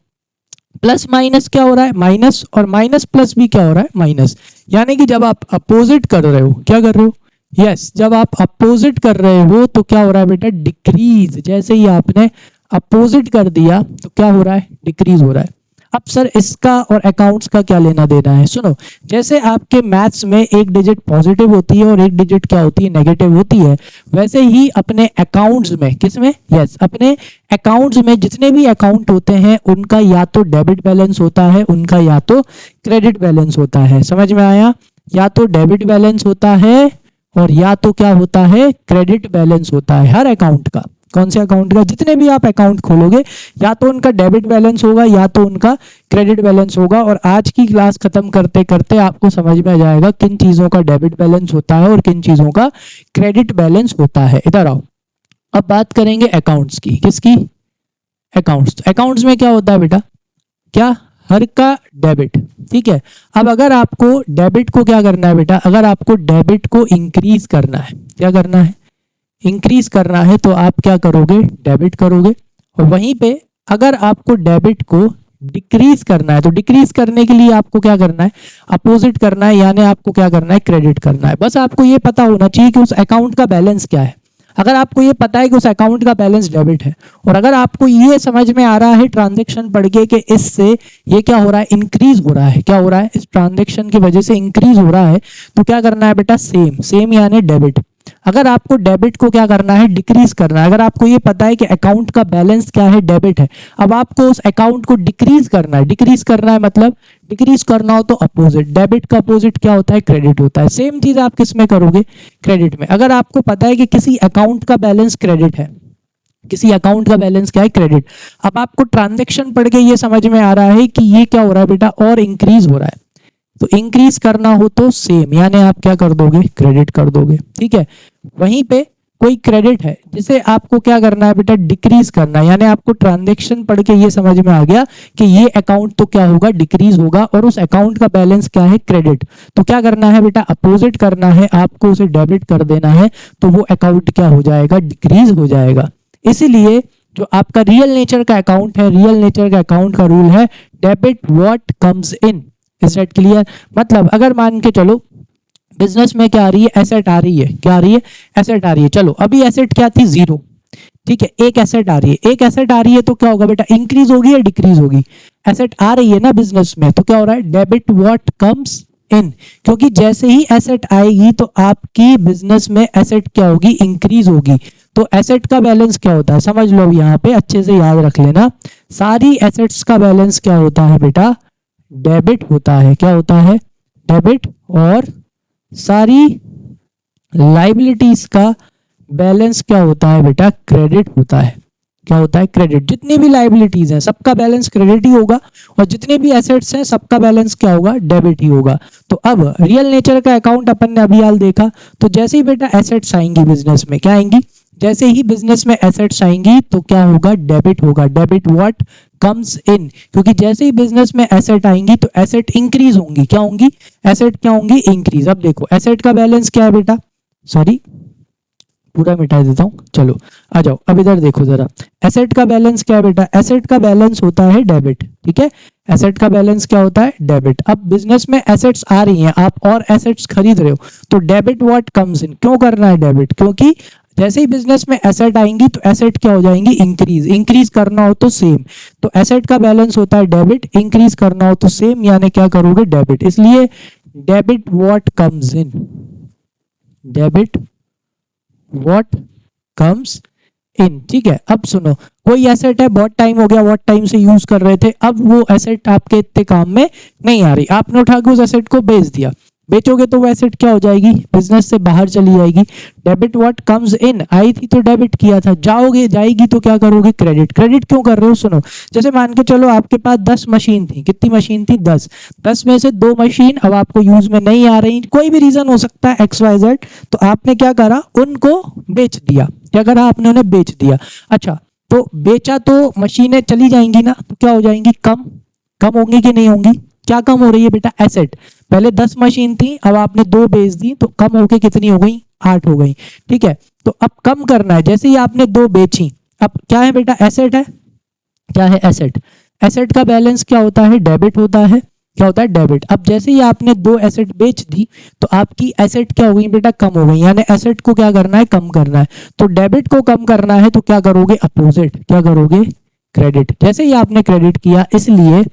प्लस माइनस क्या हो रहा है? माइनस, और माइनस प्लस भी क्या हो रहा है? माइनस। यानी कि जब आप अपोजिट कर रहे हो, क्या कर रहे हो? यस, जब आप अपोजिट कर रहे हो तो क्या हो रहा है बेटा? डिक्रीज। जैसे ही आपने अपोजिट कर दिया तो क्या हो रहा है? डिक्रीज हो रहा है। अब सर इसका और अकाउंट्स का क्या लेना देना है? सुनो, जैसे आपके मैथ्स में एक डिजिट पॉजिटिव होती है और एक डिजिट क्या होती है? नेगेटिव होती है, वैसे ही अपने अकाउंट्स में, किसमें? यस, अपने अकाउंट्स में जितने भी अकाउंट होते हैं उनका या तो डेबिट बैलेंस होता है, उनका या तो क्रेडिट बैलेंस होता है। समझ में आया? या तो डेबिट बैलेंस होता है और या तो क्या होता है? क्रेडिट बैलेंस होता है हर अकाउंट का। कौन से अकाउंट का? जितने भी आप अकाउंट खोलोगे या तो उनका डेबिट बैलेंस होगा या तो उनका क्रेडिट बैलेंस होगा। और आज की क्लास खत्म करते करते आपको समझ में आ जाएगा किन चीजों का डेबिट बैलेंस होता है और किन चीजों का क्रेडिट बैलेंस होता है। इधर आओ, अब बात करेंगे अकाउंट्स की। किसकी? अकाउंट्स। अकाउंट्स में क्या होता है बेटा? क्या? हर का डेबिट। ठीक है, अब अगर आपको डेबिट को क्या करना है बेटा? अगर आपको डेबिट को इंक्रीज करना है, क्या करना है? इंक्रीज करना है, तो आप क्या करोगे? डेबिट करोगे। और वहीं पे अगर आपको डेबिट को डिक्रीज करना है तो डिक्रीज करने के लिए आपको क्या करना है? अपोजिट करना है, यानी आपको क्या करना है? क्रेडिट करना है। बस आपको ये पता होना चाहिए कि उस अकाउंट का बैलेंस क्या है। अगर आपको ये पता है कि उस अकाउंट का बैलेंस डेबिट है और अगर आपको ये समझ में आ रहा है ट्रांजैक्शन पढ़ के कि इससे ये क्या हो रहा है? इंक्रीज हो रहा है। क्या हो रहा है? इस ट्रांजैक्शन की वजह से इंक्रीज हो रहा है, तो क्या करना है बेटा? सेम सेम यानी डेबिट। अगर आपको डेबिट को क्या करना है? डिक्रीज करना है। अगर आपको ये पता है कि अकाउंट का बैलेंस क्या है? डेबिट है, अब आपको उस अकाउंट को डिक्रीज करना है। डिक्रीज करना है मतलब डिक्रीज करना हो तो अपोजिट। डेबिट का अपोजिट क्या होता है? क्रेडिट होता है। सेम चीज आप किस में करोगे? क्रेडिट में। अगर आपको पता है कि किसी अकाउंट का बैलेंस क्रेडिट है, किसी अकाउंट का बैलेंस क्या है? क्रेडिट, अब आपको ट्रांजैक्शन पढ़ के ये समझ में आ रहा है कि ये क्या हो रहा है बेटा? और इंक्रीज हो रहा है, तो इंक्रीज करना हो तो सेम, यानी आप क्या कर दोगे? क्रेडिट कर दोगे। ठीक है, वहीं पे कोई क्रेडिट है जिसे आपको क्या करना है बेटा? डिक्रीज करना है, यानी आपको ट्रांजैक्शन पढ़ के ये समझ में आ गया कि ये अकाउंट तो क्या होगा? डिक्रीज होगा और उस अकाउंट का बैलेंस क्या है? क्रेडिट। तो क्या करना है बेटा? अपोजिट करना है, आपको उसे डेबिट कर देना है, तो वो अकाउंट क्या हो जाएगा? डिक्रीज हो जाएगा। इसीलिए जो आपका रियल नेचर का अकाउंट है, रियल नेचर का अकाउंट का रूल है debit what comes in. Is that clear? मतलब अगर मान के चलो बिजनेस में क्या आ रही है? एसेट आ रही है। क्या आ रही है? एसेट आ रही है। चलो अभी एसेट क्या थी? जीरो। ठीक है, एक एसेट आ रही है, एक एसेट आ रही है तो क्या होगा बेटा? इंक्रीज होगी या डिक्रीज होगी? एसेट आ रही है ना बिजनेस में, तो क्या हो रहा है? Debit what comes in. क्योंकि जैसे ही एसेट आएगी तो आपकी बिजनेस में एसेट क्या होगी? इंक्रीज होगी। तो एसेट का बैलेंस क्या होता है? समझ लो, यहाँ पे अच्छे से याद रख लेना, सारी एसेट्स का बैलेंस क्या होता है बेटा? डेबिट होता है। क्या होता है? डेबिट। और सारी लाइबिलिटीज का बैलेंस क्या होता है बेटा? क्रेडिट होता है। क्या होता है? क्रेडिट। जितनी भी लाइबिलिटीज हैं सबका बैलेंस क्रेडिट ही होगा और जितने भी एसेट्स हैं सबका बैलेंस क्या होगा? डेबिट ही होगा। तो अब रियल नेचर का अकाउंट अपन ने अभी हाल देखा, तो जैसे ही बेटा एसेट्स आएंगी बिजनेस में, क्या आएंगी? जैसे ही बिजनेस में एसेट्स आएंगी तो क्या होगा? डेबिट होगा। डेबिट व्हाट कम्स इन, क्योंकि जैसे ही बिजनेस में एसेट आएंगी तो एसेट इंक्रीज होंगी। क्या होंगी? एसेट क्या होंगी? इंक्रीज। अब देखो एसेट का बैलेंस क्या है बेटा? सॉरी, पूरा मिटा देता हूं, चलो आ जाओ। अब इधर देखो जरा, एसेट का बैलेंस क्या है बेटा? एसेट का बैलेंस होता है डेबिट। ठीक है, एसेट का बैलेंस क्या होता है? डेबिट। अब बिजनेस में एसेट्स आ रही हैं, आप और एसेट्स खरीद रहे हो, तो डेबिट व्हाट कम्स इन। क्यों करना है डेबिट? क्योंकि जैसे ही बिजनेस में एसेट आएंगी तो एसेट क्या हो जाएंगी? इंक्रीज। इंक्रीज करना हो तो सेम, तो एसेट का बैलेंस होता है डेबिट, इंक्रीज करना हो तो सेम, यानी क्या करोगे? डेबिट। इसलिए debit what comes in, debit what comes in. ठीक है, अब सुनो, कोई एसेट है, बहुत टाइम हो गया, बहुत टाइम से यूज कर रहे थे, अब वो एसेट आपके इतने काम में नहीं आ रही, आपने उठा के उस एसेट को बेच दिया। बेचोगे तो वो एसेट क्या हो जाएगी, बिजनेस से बाहर चली जाएगी। डेबिट व्हाट कम्स इन, आई थी तो डेबिट किया था, जाओगे जाएगी तो क्या करोगे, क्रेडिट। क्रेडिट क्यों कर रहे हो, सुनो, जैसे मान के चलो आपके पास 10 मशीन थी, कितनी मशीन थी, 10 में से 2 मशीन अब आपको यूज में नहीं आ रही, कोई भी रीजन हो सकता है XYZ, तो आपने क्या करा, उनको बेच दिया। क्या करा आपने, उन्हें बेच दिया। अच्छा, तो बेचा तो मशीनें चली जाएंगी ना, तो क्या हो जाएंगी, कम होंगी कि नहीं होंगी, क्या कम हो रही है बेटा, एसेट। पहले 10 मशीन थी, अब आपने 2 बेच दी, तो कम होके कितनी हो गई, 8 हो गई। ठीक है, तो अब कम करना है, जैसे ही आपने 2 बेची, अब क्या है बेटा, एसेट है, क्या है, एसेट। एसेट का बैलेंस क्या होता है, डेबिट होता है, क्या होता है, डेबिट। अब जैसे ही आपने 2 एसेट बेच दी, तो आपकी एसेट क्या हो गई बेटा, कम हो गई, यानी एसेट को क्या करना है, कम करना है। तो डेबिट को कम करना है तो क्या करोगे, अपोजिट, क्या करोगे, क्रेडिट। जैसे ही आपने क्रेडिट किया, इसलिए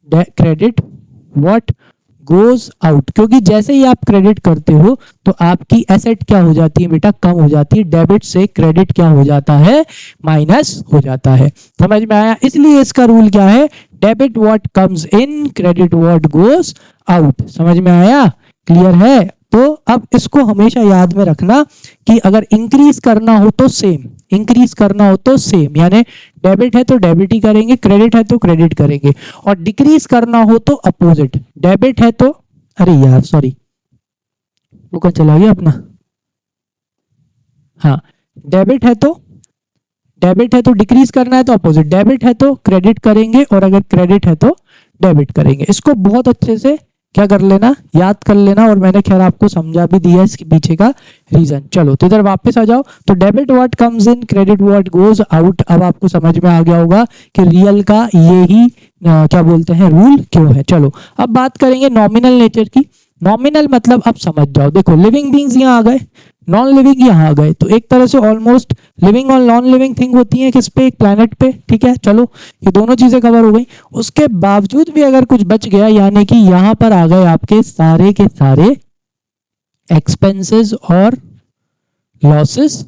क्रेडिट व्हाट गोज आउट, क्योंकि जैसे ही आप क्रेडिट करते हो तो आपकी एसेट क्या हो जाती है बेटा, कम हो जाती है, डेबिट से क्रेडिट क्या हो जाता है, माइनस हो जाता है। समझ में आया, इसलिए इसका रूल क्या है, debit what comes in, credit what goes out. समझ में आया, क्लियर है। तो अब इसको हमेशा याद में रखना कि अगर इंक्रीज करना हो तो सेम, इंक्रीज करना हो तो सेम, यानी डेबिट है तो डेबिट ही करेंगे, क्रेडिट है तो क्रेडिट करेंगे, और डिक्रीज करना हो तो अपोजिट, डेबिट है तो, अरे यार सॉरी, वो कहाँ चला गया अपना, हाँ, डेबिट है तो डिक्रीज करना है तो अपोजिट, डेबिट है तो क्रेडिट करेंगे, और अगर क्रेडिट है तो डेबिट करेंगे। इसको बहुत अच्छे से क्या कर लेना, याद कर लेना, और मैंने खैर आपको समझा भी दिया इसके पीछे का रीजन। चलो तो इधर वापस आ जाओ, तो debit what comes in, credit what goes out. अब आपको समझ में आ गया होगा कि रियल का ये ही क्या बोलते हैं, रूल क्यों है। चलो अब बात करेंगे नॉमिनल नेचर की। नॉमिनल मतलब अब समझ जाओ, देखो लिविंग बींग्स यहाँ आ गए, नॉन लिविंग यहाँ आ गए, तो एक तरह से ऑलमोस्ट लिविंग और नॉन लिविंग थिंग होती है किस पे, एक प्लैनेट पे। ठीक है, चलो ये दोनों चीजें कवर हो गई। उसके बावजूद भी अगर कुछ बच गया, यानी कि यहां पर आ गए आपके सारे के सारे एक्सपेंसेस और लॉसेस,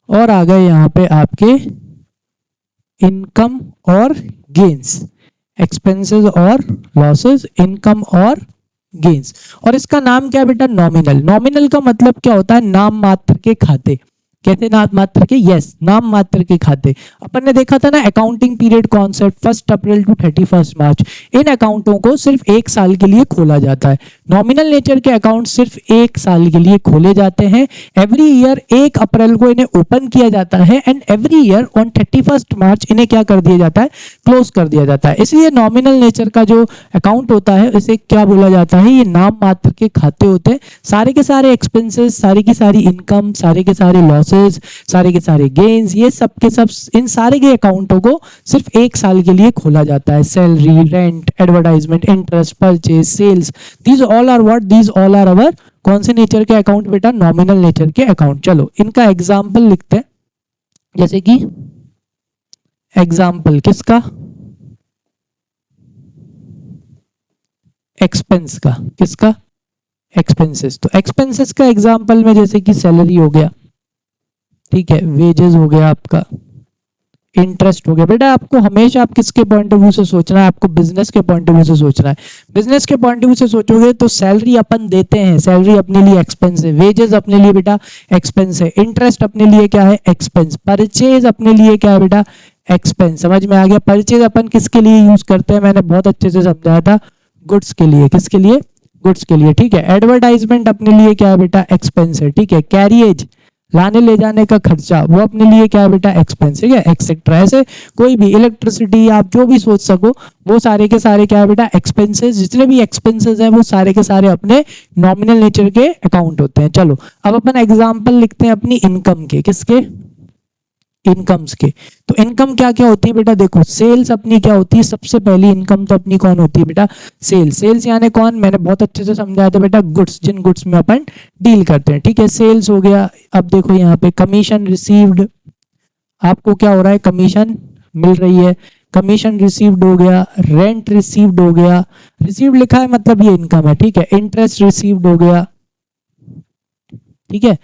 और आ गए यहां पे आपके इनकम और गेन्स, एक्सपेंसेस और लॉसेस, इनकम और गेन्स। और इसका नाम क्या है बेटा, नॉमिनल। नॉमिनल का मतलब क्या होता है, नाम मात्र के खाते। कहते नाम मात्र के, यस, नाम मात्र के खाते। अपन ने देखा था ना accounting period concept, 1 April to 31 March. इन अकाउंटों को सिर्फ 1 साल के लिए खोला जाता है। नॉमिनल नेचर के अकाउंट सिर्फ 1 साल के लिए खोले जाते हैं। एवरी ईयर 1 अप्रैल को इन्हें ओपन किया जाता है, एंड एवरी ईयर ऑन 31 मार्च इन्हें क्या कर दिया जाता है, क्लोज कर दिया जाता है। इसलिए नॉमिनल नेचर का जो अकाउंट होता है इसे क्या बोला जाता है, ये नाम मात्र के खाते होते हैं। सारे के सारे एक्सपेंसेस, सारी की सारी इनकम, सारे के सारे लॉसेस, सारे के सारे गेन्स, ये सब के सब इन सारे के अकाउंटों को सिर्फ 1 साल के लिए खोला जाता है। Salary, rent, advertisement, interest, purchase, sales, these all are what, these all are our कौन से नेचर के अकाउंट बेटा, नॉमिनल नेचर के अकाउंट। चलो इनका एग्जाम्पल लिखते हैं, जैसे कि एग्जाम्पल किसका, एक्सपेंस का, किसका, एक्सपेंसेस। तो एक्सपेंसेस का एग्जाम्पल में जैसे कि सैलरी हो गया, ठीक है, वेजेस हो गया आपका, इंटरेस्ट हो गया। बेटा आपको हमेशा आप किसके पॉइंट ऑफ व्यू से सोचना है, आपको बिजनेस के पॉइंट ऑफ व्यू से सोचना है। बिजनेस के पॉइंट ऑफ व्यू से सोचोगे तो सैलरी अपन देते हैं, सैलरी अपने लिए एक्सपेंस है, वेजेस अपने लिए बेटा एक्सपेंस है, इंटरेस्ट अपने लिए क्या है, एक्सपेंस, परचेज अपने लिए क्या है बेटा, एक्सपेंस। समझ में आ गया। परचेज अपन किसके लिए यूज करते हैं, मैंने बहुत अच्छे से समझाया था, गुड्स के लिए। किसके लिए, गुड्स के लिए। ठीक है, एडवर्टाइजमेंट अपने लिए क्या है बेटा, एक्सपेंस है। ठीक है, कैरियज, लाने ले जाने का खर्चा, वो अपने लिए क्या है बेटा, एक्सपेंस है, एक्सेट्रा। ऐसे कोई भी इलेक्ट्रिसिटी आप जो भी सोच सको, वो सारे के सारे क्या है बेटा, एक्सपेंसेस। जितने भी एक्सपेंसेस हैं वो सारे के सारे अपने नॉमिनल नेचर के अकाउंट होते हैं। चलो अब अपन एग्जांपल लिखते हैं अपनी इनकम के, किसके, इनकम्स के। तो इनकम क्या क्या होती है बेटा, देखो सेल्स अपनी क्या होती है, सबसे पहली इनकम तो अपनी कौन होती है बेटा, सेल्स। सेल्स यानी कौन, मैंने बहुत अच्छे से समझाया था बेटा, गुड्स, जिन गुड्स में अपन डील करते हैं। ठीक है, सेल्स हो गया। अब देखो यहाँ पे कमीशन रिसीव्ड, आपको क्या हो रहा है, कमीशन मिल रही है, कमीशन रिसीव्ड हो गया, रेंट रिसीव्ड हो गया, रिसीव्ड लिखा है मतलब ये इनकम है। ठीक है, इंटरेस्ट रिसीव्ड हो गया। ठीक है,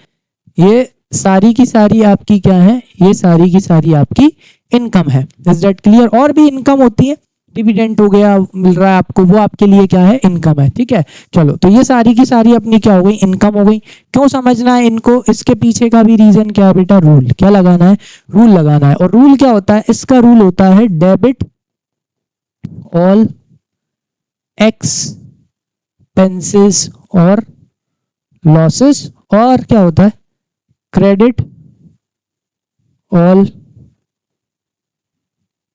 ये सारी की सारी आपकी क्या है, ये सारी की सारी आपकी इनकम है। Is that clear. और भी इनकम होती है डिविडेंड हो गया मिल रहा है आपको, वो आपके लिए क्या है, इनकम है। ठीक है, चलो तो ये सारी की सारी अपनी क्या हो गई, इनकम हो गई। क्यों समझना है इनको, इसके पीछे का भी रीजन क्या है बेटा, रूल क्या लगाना है, रूल लगाना है। और रूल क्या होता है, इसका रूल होता है डेबिट ऑल एक्सपेंसेस और लॉसेस, और क्या होता है, क्रेडिट ऑल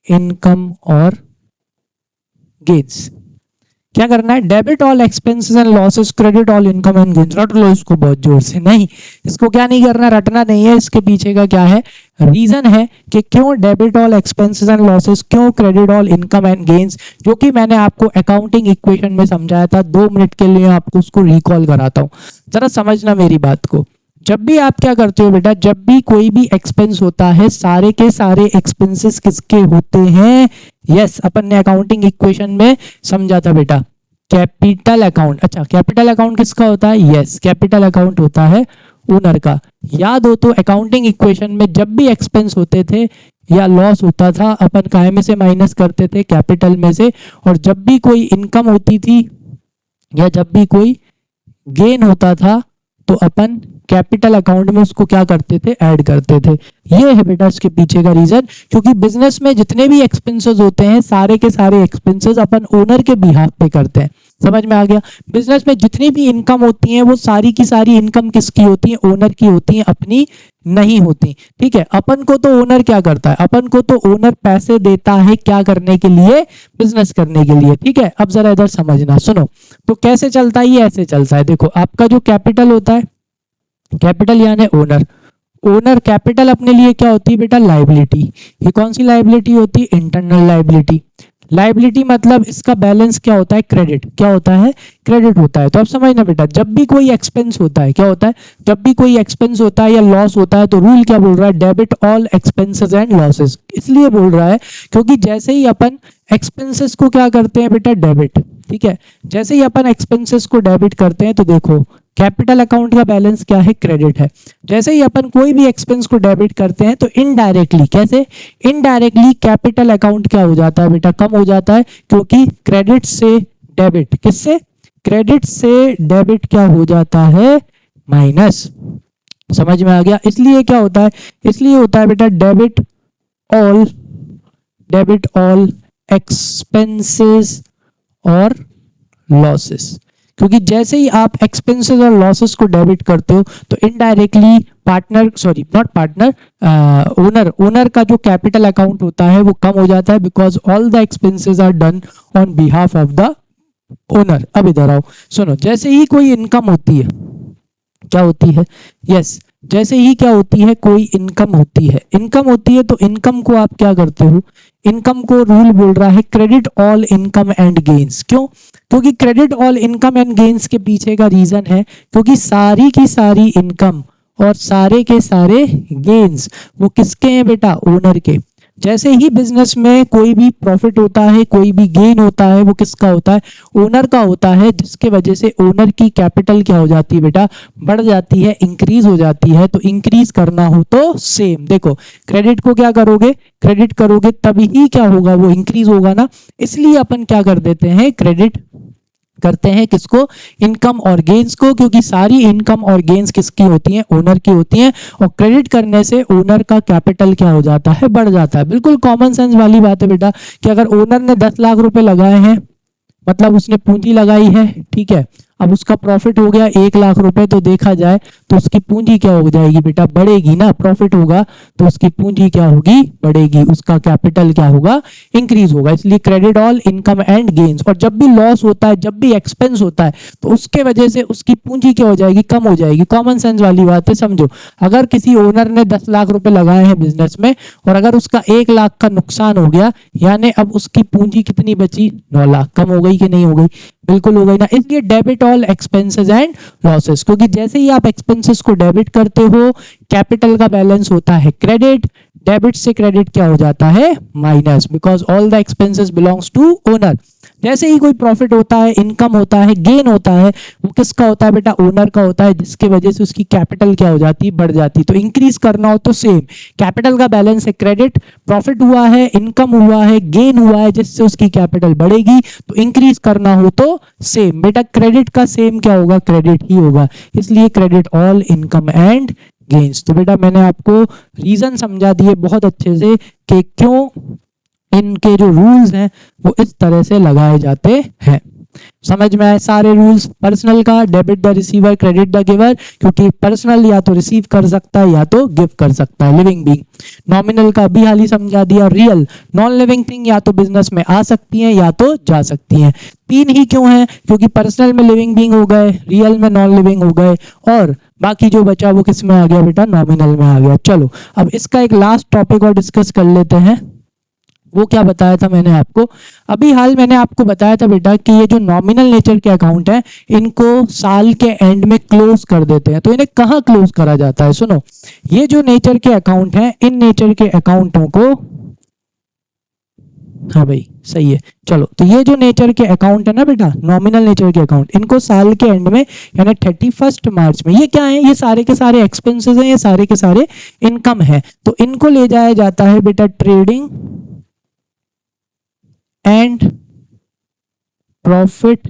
इनकम और गेन्स। क्या करना है, debit all expenses and losses, credit all income and gains. रट लो इसको बहुत जोर से, नहीं इसको क्या नहीं करना, रटना नहीं है। इसके पीछे का क्या है, रीजन है कि क्यों debit all expenses and losses, क्यों credit all income and gains, जो कि मैंने आपको अकाउंटिंग इक्वेशन में समझाया था। 2 मिनट के लिए आपको उसको रिकॉल कराता हूं, जरा समझना मेरी बात को। जब भी आप क्या करते हो बेटा, जब भी कोई भी एक्सपेंस होता है, सारे के सारे एक्सपेंसेस किसके होते हैं, यस अपन ने अकाउंटिंग इक्वेशन में समझा था बेटा, कैपिटल अकाउंट। अच्छा कैपिटल अकाउंट किसका होता है, यस कैपिटल अकाउंट होता है ओनर का। याद हो तो अकाउंटिंग इक्वेशन में जब भी एक्सपेंस होते थे या लॉस होता था, अपन काय में से माइनस करते थे, कैपिटल में से। और जब भी कोई इनकम होती थी या जब भी कोई गेन होता था, तो अपन कैपिटल अकाउंट में उसको क्या करते थे, ऐड करते थे। ये है बेटा इसके पीछे का रीजन, क्योंकि बिजनेस में जितने भी एक्सपेंसेस होते हैं, सारे के सारे एक्सपेंसेस अपन ओनर के बिहाफ पे करते हैं। समझ में आ गया, बिजनेस में जितनी भी इनकम होती है, वो सारी की सारी इनकम किसकी होती है, ओनर की होती है, अपनी नहीं होती। ठीक है, अपन को तो ओनर क्या करता है, अपन को तो ओनर पैसे देता है, क्या करने के लिए, बिजनेस करने के लिए। ठीक है, अब जरा इधर समझना, सुनो तो कैसे चलता है, ये ऐसे चलता है। देखो आपका जो कैपिटल होता है, कैपिटल यानी ओनर, ओनर कैपिटल अपने लिए क्या होती है बेटा, लाइबिलिटी। ये कौन सी लाइबिलिटी होती है, इंटरनल लाइबिलिटी। लाइबिलिटी मतलब इसका बैलेंस क्या होता है, क्रेडिट। क्या होता है, क्रेडिट होता है। तो अब समझना बेटा, जब भी कोई एक्सपेंस होता है, क्या होता है, जब भी कोई एक्सपेंस होता है या लॉस होता है, तो रूल क्या बोल रहा है, debit all expenses and losses. इसलिए बोल रहा है क्योंकि जैसे ही अपन एक्सपेंसेस को क्या करते हैं बेटा, डेबिट। ठीक है, जैसे ही अपन एक्सपेंसेस को डेबिट करते हैं, तो देखो कैपिटल अकाउंट का बैलेंस क्या है, क्रेडिट है। जैसे ही अपन कोई भी एक्सपेंस को डेबिट करते हैं, तो इनडायरेक्टली, कैसे, इनडायरेक्टली कैपिटल अकाउंट क्या हो जाता है बेटा, कम हो जाता है। क्योंकि क्रेडिट से डेबिट, किससे, क्रेडिट से डेबिट क्या हो जाता है, माइनस। समझ में आ गया, इसलिए क्या होता है, इसलिए होता है बेटा डेबिट ऑल एक्सपेंसेस और लॉसेस। क्योंकि जैसे ही आप एक्सपेंसेस और लॉसेस को डेबिट करते हो, तो indirectly partner, sorry not partner, owner का जो कैपिटल अकाउंट होता है वो कम हो जाता है, because all the expenses are done on behalf of the owner. अब इधर आओ, सुनो, जैसे ही कोई इनकम होती है, क्या होती है, यस जैसे ही क्या होती है, कोई इनकम होती है, इनकम होती है, तो इनकम को आप क्या करते हो, इनकम को रूल बोल रहा है credit all income and gains. क्यों, क्योंकि credit all income and gains के पीछे का रीजन है, क्योंकि सारी की सारी इनकम और सारे के सारे गेन्स वो किसके हैं बेटा, ओनर के। जैसे ही बिजनेस में कोई भी प्रॉफिट होता है, कोई भी गेन होता है, वो किसका होता है, ओनर का होता है, जिसके वजह से ओनर की कैपिटल क्या हो जाती है बेटा, बढ़ जाती है, इंक्रीज हो जाती है। तो इंक्रीज करना हो तो सेम, देखो क्रेडिट को क्या करोगे, क्रेडिट करोगे तभी क्या होगा, वो इंक्रीज होगा ना। इसलिए अपन क्या कर देते हैं, क्रेडिट करते हैं किसको, इनकम और गेन्स को, क्योंकि सारी इनकम और गेन्स किसकी होती हैं, ओनर की होती हैं। और क्रेडिट करने से ओनर का कैपिटल क्या हो जाता है, बढ़ जाता है। बिल्कुल कॉमन सेंस वाली बात है बेटा, कि अगर ओनर ने 10 लाख रुपए लगाए हैं, मतलब उसने पूंजी लगाई है, ठीक है, अब उसका प्रॉफिट हो गया 1 लाख रुपए, तो देखा जाए तो उसकी पूंजी क्या हो जाएगी बेटा, बढ़ेगी ना। प्रॉफिट होगा तो उसकी पूंजी क्या होगी, बढ़ेगी, उसका कैपिटल क्या होगा, इंक्रीज होगा। इसलिए credit all income and gains. और जब भी लॉस होता है, जब भी एक्सपेंस होता है, तो उसके वजह से उसकी पूंजी क्या हो जाएगी, कम हो जाएगी। कॉमन सेंस वाली बात है, समझो। अगर किसी ओनर ने 10 लाख रुपए लगाए हैं बिजनेस में, और अगर उसका 1 लाख का नुकसान हो गया, यानी अब उसकी पूंजी कितनी बची, 9 लाख। कम हो गई कि नहीं हो गई, बिल्कुल हो गई ना। इसलिए debit all expenses and losses, क्योंकि जैसे ही आप एक्सपेंसेस को डेबिट करते हो, कैपिटल का बैलेंस होता है क्रेडिट, डेबिट से क्रेडिट क्या हो जाता है, minus, because all the expenses belongs to owner. जैसे ही कोई प्रॉफिट होता है, इनकम होता है, गेन होता है, वो किसका होता है बेटा? ओनर का होता है, जिसके वजह से उसकी कैपिटल क्या हो जाती है? बढ़ जाती है। तो इंक्रीज करना हो तो सेम, कैपिटल का बैलेंस है क्रेडिट, प्रॉफिट हुआ है, इनकम हुआ है, गेन हुआ है, जिससे उसकी कैपिटल बढ़ेगी। तो इंक्रीज करना हो तो सेम बेटा, क्रेडिट का सेम क्या होगा? क्रेडिट ही होगा, इसलिए credit all income and gains. तो बेटा मैंने आपको रीजन समझा दिए बहुत अच्छे से कि क्यों इनके जो रूल्स हैं वो इस तरह से लगाए जाते हैं। समझ में आए सारे रूल्स? पर्सनल का debit the receiver, credit the giver, क्योंकि पर्सनल या तो रिसीव कर सकता है या तो गिव कर सकता है, लिविंग बीइंग। नॉमिनल का भी हाल ही समझा दिया। रियल नॉन लिविंग थिंग या तो बिजनेस में आ सकती हैं या तो जा सकती हैं। तीन ही क्यों है? क्योंकि पर्सनल में लिविंग बीइंग हो गए, रियल में नॉन लिविंग हो गए, और बाकी जो बचा वो किस में आ गया बेटा? नॉमिनल में आ गया। चलो अब इसका एक लास्ट टॉपिक और डिस्कस कर लेते हैं। वो क्या बताया था मैंने आपको? अभी हाल मैंने आपको बताया था बेटा कि ये जो नॉमिनल नेचर के अकाउंट है, इनको साल के एंड में क्लोज कर देते हैं। तो इन्हें कहाँ क्लोज करा जाता है? सुनो, ये जो नेचर के अकाउंट हैं, इन नेचर के अकाउंटों को, हाँ भाई सही है, चलो, तो ये जो नेचर के अकाउंट है ना बेटा, नॉमिनल नेचर के अकाउंट, इनको साल के एंड में यानी 31 मार्च में, ये क्या है? ये सारे के सारे एक्सपेंसेस हैं, ये सारे के सारे इनकम है। तो इनको ले जाया जाता है बेटा trading and profit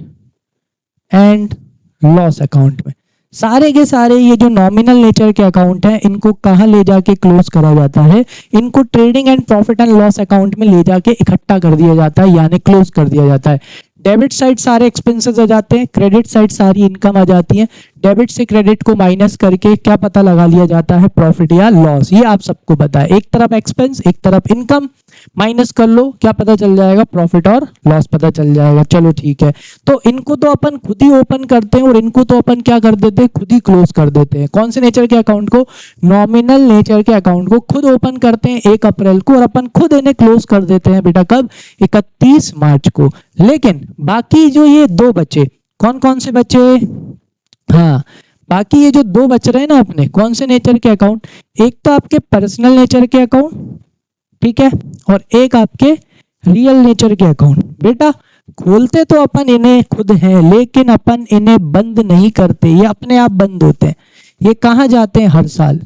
and loss account में। सारे के सारे ये जो नॉमिनल नेचर के अकाउंट हैं, इनको कहाँ ले जाके क्लोज करा जाता है? इनको trading and profit and loss account में ले जाके इकट्ठा कर दिया जाता है, यानी क्लोज कर दिया जाता है। डेबिट साइड सारे एक्सपेंसेस आ जाते हैं, क्रेडिट साइड सारी इनकम आ जाती है। डेबिट से क्रेडिट को माइनस करके क्या पता लगा लिया जाता है? प्रॉफिट या लॉस। ये आप सबको पता है, एक तरफ एक्सपेंस एक तरफ इनकम, माइनस कर लो, क्या पता चल जाएगा? प्रॉफिट और लॉस पता चल जाएगा। चलो ठीक है, तो इनको तो अपन खुद ही ओपन करते हैं और इनको तो अपन क्या कर देते हैं? खुद ही क्लोज कर देते हैं। कौन से नेचर के अकाउंट को? नॉमिनल नेचर के अकाउंट को खुद ओपन करते हैं 1 अप्रैल को, और अपन खुद इन्हें क्लोज कर देते हैं बेटा कब? 31 मार्च को। लेकिन बाकी जो ये दो बचे, कौन कौन से बचे? हाँ, बाकी ये जो दो बच रहे हैं ना अपने, कौन से नेचर के अकाउंट? एक तो आपके पर्सनल नेचर के अकाउंट, ठीक है, और एक आपके रियल नेचर के अकाउंट। बेटा खोलते तो अपन इन्हें खुद हैं, लेकिन अपन इन्हें बंद नहीं करते, ये अपने आप बंद होते हैं। ये कहाँ जाते हैं हर साल?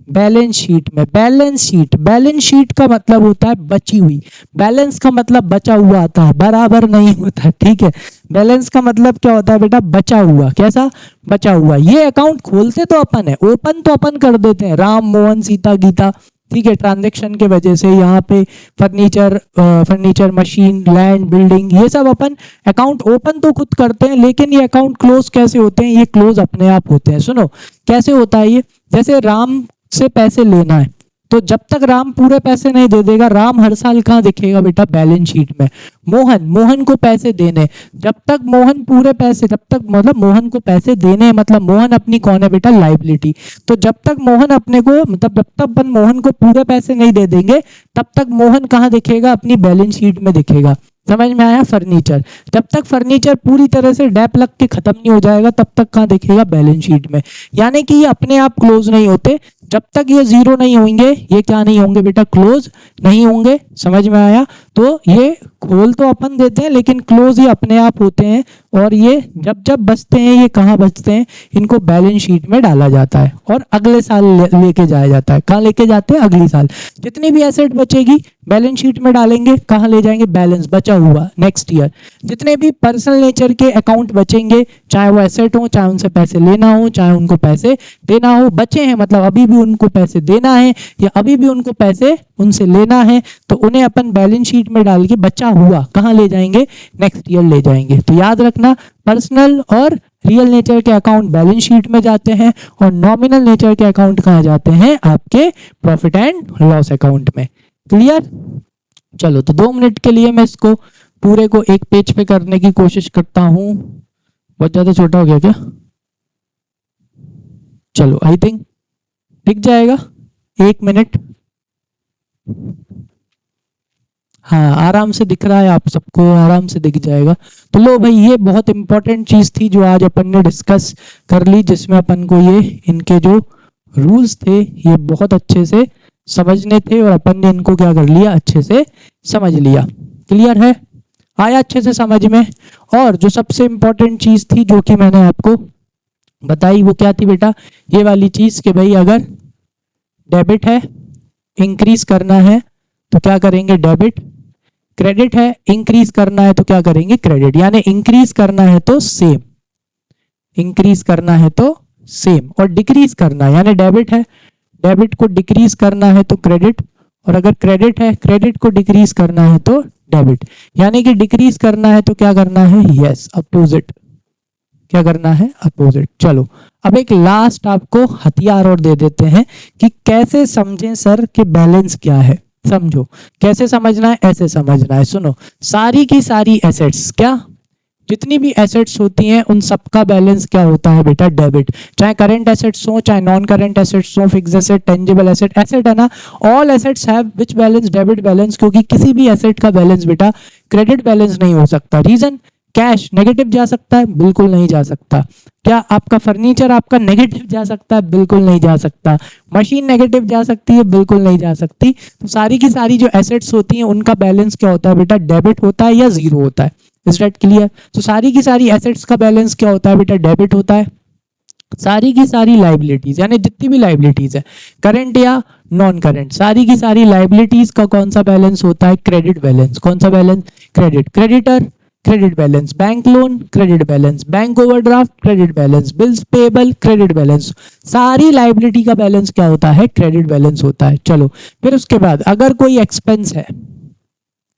बैलेंस शीट में। बैलेंस शीट, बैलेंस शीट का मतलब होता है बची हुई, बैलेंस का मतलब बचा हुआ आता है, बराबर नहीं होता, ठीक है। बैलेंस का मतलब क्या होता है बेटा? बचा हुआ। कैसा? बचा हुआ। ये अकाउंट खोलते तो अपन है, ओपन तो अपन कर देते हैं, राम मोहन सीता गीता, ठीक है, ट्रांजैक्शन के वजह से यहाँ पे फर्नीचर मशीन लैंड बिल्डिंग, ये सब अपन अकाउंट ओपन तो खुद करते हैं, लेकिन ये अकाउंट क्लोज कैसे होते हैं? ये क्लोज अपने आप होते हैं। सुनो कैसे होता है ये? जैसे राम से पैसे लेना है, तो जब तक राम पूरे पैसे नहीं दे देगा, राम हर साल कहाँ दिखेगा बेटा? बैलेंस शीट में। मोहन को पैसे देने, जब तक मोहन पूरे पैसे, जब तक मतलब मोहन को पैसे देने, मतलब मोहन अपनी कौन है बेटा? लाइबिलिटी। तो जब तक मोहन अपने को, मतलब जब तक अपन मोहन को पूरे पैसे नहीं दे देंगे, तब तक मोहन कहाँ दिखेगा? अपनी बैलेंस शीट में दिखेगा। समझ में आया? फर्नीचर, जब तक फर्नीचर पूरी तरह से डैप लग के खत्म नहीं हो जाएगा, तब तक कहाँ दिखेगा? बैलेंस शीट में। यानी कि ये अपने आप क्लोज नहीं होते, जब तक ये जीरो नहीं होंगे, ये क्या नहीं होंगे बेटा? क्लोज नहीं होंगे। समझ में आया? तो ये खोल तो अपन देते हैं, लेकिन क्लोज ये अपने आप होते हैं, और ये जब जब बचते हैं, ये कहाँ बचते हैं? इनको बैलेंस शीट में डाला जाता है और अगले साल लेके जाया जाता है। कहाँ लेके जाते हैं? अगले साल। जितनी भी एसेट बचेगी बैलेंस शीट में डालेंगे, कहाँ ले जाएंगे? बैलेंस बचा हुआ नेक्स्ट ईयर। जितने भी पर्सनल नेचर के अकाउंट बचेंगे, चाहे वो एसेट हो, चाहे उनसे पैसे लेना हो, चाहे उनको पैसे देना हो, बचे हैं मतलब अभी भी उनको पैसे देना है या अभी भी उनको पैसे उनसे लेना है, तो उन्हें अपन बैलेंस शीट में डाल के बचा हुआ कहाँ ले जाएंगे? नेक्स्ट ईयर ले जाएंगे। तो याद रखना, पर्सनल और रियल नेचर के अकाउंट बैलेंस शीट में जाते हैं, और नॉमिनल नेचर के अकाउंट कहाँ जाते हैं? आपके प्रॉफिट एंड लॉस अकाउंट में। क्लियर? चलो, तो 2 मिनट के लिए मैं इसको पूरे को एक पेज पे करने की कोशिश करता हूं। बहुत ज्यादा छोटा हो गया क्या? चलो, आई थिंक दिख जाएगा। 1 मिनट। हाँ, आराम से दिख रहा है, आप सबको आराम से दिख जाएगा। तो लो भाई, ये बहुत इंपॉर्टेंट चीज थी जो आज अपन ने डिस्कस कर ली, जिसमें अपन को ये इनके जो रूल्स थे ये बहुत अच्छे से समझने थे, और अपन ने इनको क्या कर लिया? अच्छे से समझ लिया। क्लियर है? आया अच्छे से समझ में। और जो सबसे इंपॉर्टेंट चीज थी जो कि मैंने आपको बताई वो क्या थी बेटा, ये वाली चीज कि भाई अगर डेबिट है इंक्रीज करना है तो क्या करेंगे डेबिट, क्रेडिट है इंक्रीज करना है तो क्या करेंगे क्रेडिट। यानी इंक्रीज करना है तो सेम, इंक्रीज करना है तो सेम, और डिक्रीज करना है यानी डेबिट है, डेबिट को डिक्रीज करना है तो क्रेडिट, और अगर क्रेडिट है क्रेडिट को डिक्रीज करना है तो डेबिट। यानी कि डिक्रीज करना है तो क्या करना है, यस अपोजिट, क्या करना है अपोजिट। चलो अब एक लास्ट आपको हथियार और दे देते हैं कि कैसे समझें सर कि बैलेंस क्या है। समझो कैसे समझना है, ऐसे समझना है। सुनो, सारी की सारी एसेट्स, क्या जितनी भी एसेट्स होती हैं उन सबका बैलेंस क्या होता है बेटा, डेबिट। चाहे करंट एसेट्स हो, चाहे नॉन करंट एसेट्स हो, fix asset, tangible asset, asset है ना, all assets have which balance, debit balance. क्योंकि किसी भी एसेट का बैलेंस बेटा क्रेडिट बैलेंस नहीं हो सकता। रीजन, कैश नेगेटिव जा सकता है, बिल्कुल नहीं जा सकता। क्या आपका फर्नीचर आपका नेगेटिव जा सकता है, बिल्कुल नहीं जा सकता। मशीन नेगेटिव जा सकती है, बिल्कुल नहीं जा सकती। तो सारी की सारी जो एसेट्स होती हैं उनका बैलेंस क्या होता है बेटा, डेबिट होता है या जीरो होता है। Is that clear? तो सारी की सारी एसेट्स का बैलेंस क्या होता है बेटा, डेबिट होता है। सारी की सारी लाइबिलिटीज यानी जितनी भी लाइबिलिटीज है करंट या नॉन करंट, सारी की सारी लाइबिलिटीज का कौन सा बैलेंस होता है, क्रेडिट बैलेंस। कौन सा balance, credit. Creditor credit balance, bank loan credit balance, bank overdraft credit balance, bills payable credit balance. सारी लाइबिलिटी का बैलेंस क्या होता है, क्रेडिट बैलेंस होता है। चलो फिर उसके बाद अगर कोई एक्सपेंस है,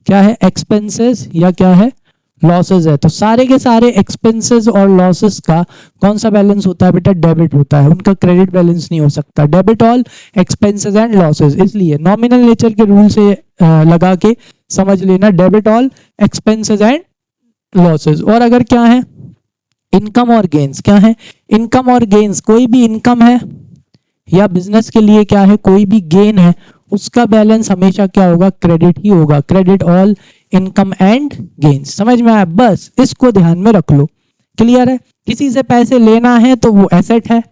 क्या है एक्सपेंसेस या क्या है लॉसेस है, तो सारे के सारे एक्सपेंसेस और लॉसेस का कौन सा बैलेंस होता है बेटा, डेबिट होता है। उनका क्रेडिट बैलेंस नहीं हो सकता। Debit all expenses and losses, इसलिए नॉमिनल नेचर के रूल से लगा के समझ लेना, debit all expenses and losses. और अगर क्या है इनकम और गेन्स, क्या है इनकम और गेन्स, कोई भी इनकम है या बिजनेस के लिए क्या है कोई भी गेन है, उसका बैलेंस हमेशा क्या होगा, क्रेडिट ही होगा। Credit all income and gains. समझ में आया? बस इसको ध्यान में रख लो। क्लियर है? किसी से पैसे लेना है तो वो एसेट है,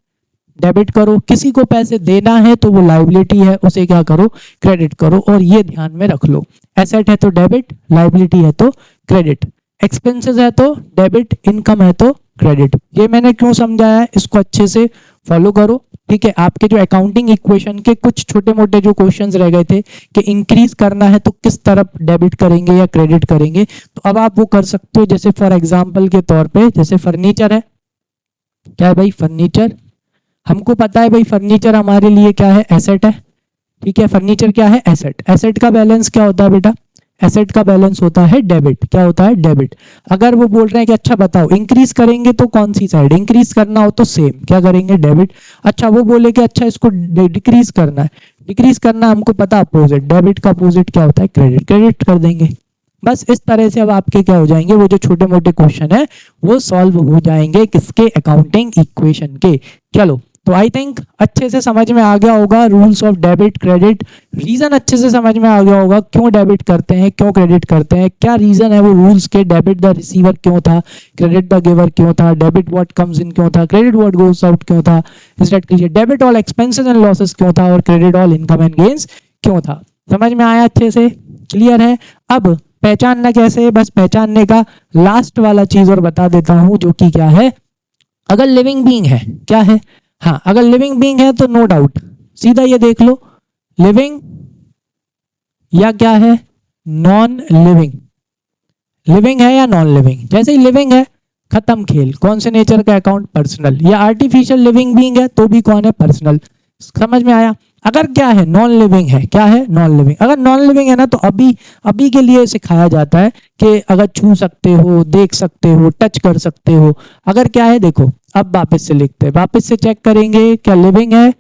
डेबिट करो। किसी को पैसे देना है तो वो लाइबिलिटी है, उसे क्या करो, क्रेडिट करो। और ये ध्यान में रख लो, एसेट है तो डेबिट, लाइबिलिटी है तो क्रेडिट, एक्सपेंसेस है तो डेबिट, इनकम है तो क्रेडिट। ये मैंने क्यों समझाया है, इसको अच्छे से फॉलो करो। ठीक है, आपके जो अकाउंटिंग इक्वेशन के कुछ छोटे मोटे जो क्वेश्चंस रह गए थे कि इंक्रीज करना है तो किस तरफ डेबिट करेंगे या क्रेडिट करेंगे, तो अब आप वो कर सकते हो। जैसे फॉर एग्जांपल के तौर पे, जैसे फर्नीचर है, क्या है भाई फर्नीचर, हमको पता है भाई फर्नीचर हमारे लिए क्या है, एसेट है। ठीक है, फर्नीचर क्या है, एसेट। एसेट का बैलेंस क्या होता है बेटा, एसेट का बैलेंस होता है डेबिट। क्या होता है, डेबिट। अगर वो बोल रहे हैं कि अच्छा बताओ इंक्रीज करेंगे तो कौन सी साइड, इंक्रीज करना हो तो सेम क्या करेंगे, डेबिट। अच्छा वो बोले कि अच्छा इसको डिक्रीज करना है, डिक्रीज करना हमको पता अपोजिट, डेबिट का अपोजिट क्या होता है, क्रेडिट, क्रेडिट कर देंगे। बस इस तरह से अब आपके क्या हो जाएंगे, वो जो छोटे मोटे क्वेश्चन है वो सॉल्व हो जाएंगे किसके, अकाउंटिंग इक्वेशन के। चलो तो आई थिंक अच्छे से समझ में आ गया होगा rules of debit credit, reason अच्छे से समझ में आ गया होगा क्यों डेबिट करते हैं, क्यों क्रेडिट करते हैं, क्या रीजन है वो रूल्स के। डेबिट द रिसीवर क्यों था, क्रेडिट द गिवर क्यों था, डेबिट व्हाट कम्स इन क्यों था, क्रेडिट व्हाट गोस आउट क्यों था। Is that clear? Debit all expenses and losses क्यों था, और credit all income and gains क्यों था। समझ में आया अच्छे से? क्लियर है? अब पहचानना कैसे, बस पहचानने का लास्ट वाला चीज और बता देता हूं जो कि क्या है, अगर लिविंग बीइंग है, क्या है, हाँ अगर लिविंग बीइंग है तो नो डाउट सीधा ये देख लो, लिविंग या क्या है, नॉन लिविंग। लिविंग है या नॉन लिविंग, जैसे ही लिविंग है खत्म खेल। कौन से नेचर का अकाउंट, पर्सनल। या आर्टिफिशियल लिविंग बीइंग है तो भी कौन है, पर्सनल। समझ में आया? अगर क्या है नॉन लिविंग है, क्या है नॉन लिविंग, अगर नॉन लिविंग है ना तो अभी के लिए सिखाया जाता है कि अगर छू सकते हो, देख सकते हो, टच कर सकते हो। अगर क्या है देखो, अब वापस से लिखते हैं, वापस से चेक करेंगे क्या लिविंग है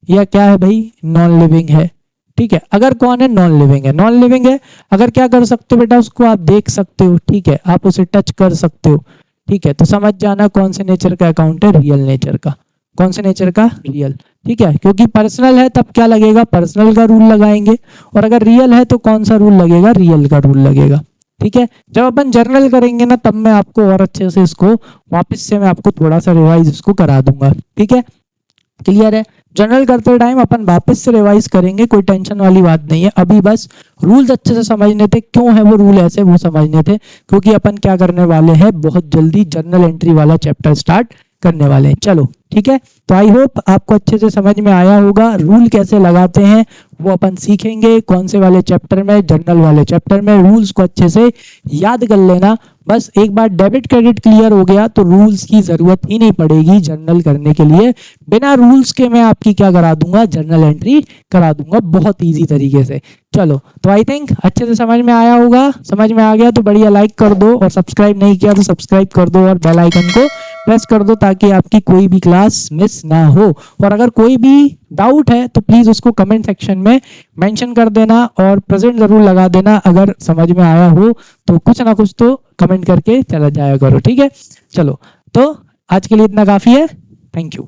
या क्या है भाई, नॉन लिविंग है। ठीक है, अगर कौन है, नॉन लिविंग है, नॉन लिविंग है। अगर क्या कर सकते हो बेटा, उसको आप देख सकते हो, ठीक है, आप उसे टच कर सकते हो। ठीक है, तो समझ जाना कौन से नेचर का अकाउंट है, रियल नेचर का। कौन से नेचर का, रियल। ठीक है, क्योंकि पर्सनल है तब क्या लगेगा, पर्सनल का रूल लगाएंगे, और अगर रियल है तो कौन सा रूल लगेगा, रियल का रूल लगेगा। ठीक है, जब अपन जर्नल करेंगे ना तब मैं आपको और अच्छे से इसको वापस से मैं आपको थोड़ा सा रिवाइज इसको करा दूंगा। ठीक है, क्लियर है? जनरल करते टाइम अपन वापस से रिवाइज करेंगे, कोई टेंशन वाली बात नहीं है। अभी बस रूल्स अच्छे से समझने थे, क्यों है वो रूल ऐसे वो समझने थे, क्योंकि अपन क्या करने वाले हैं, बहुत जल्दी जर्नल एंट्री वाला चैप्टर स्टार्ट करने वाले हैं। चलो ठीक है, तो आई होप आपको अच्छे से समझ में आया होगा। रूल कैसे लगाते हैं वो अपन सीखेंगे, कौन से वाले चैप्टर में, जर्नल वाले चैप्टर में। रूल्स को अच्छे से याद कर लेना। बस एक बार डेबिट क्रेडिट क्लियर हो गया तो रूल्स की जरूरत ही नहीं पड़ेगी जर्नल करने के लिए। बिना रूल्स के मैं आपकी क्या करा दूंगा, जर्नल एंट्री करा दूंगा बहुत इजी तरीके से। चलो तो आई थिंक अच्छे से समझ में आया होगा। समझ में आ गया तो बढ़िया लाइक कर दो, और सब्सक्राइब नहीं किया तो सब्सक्राइब कर दो, और बेल आइकन को प्रेस कर दो ताकि आपकी कोई भी क्लास मिस ना हो। और अगर कोई भी डाउट है तो प्लीज उसको कमेंट सेक्शन में मेंशन कर देना, और प्रेजेंट जरूर लगा देना। अगर समझ में आया हो तो कुछ ना कुछ तो कमेंट करके चला जाया करो, ठीक है। चलो तो आज के लिए इतना काफी है। Thank you.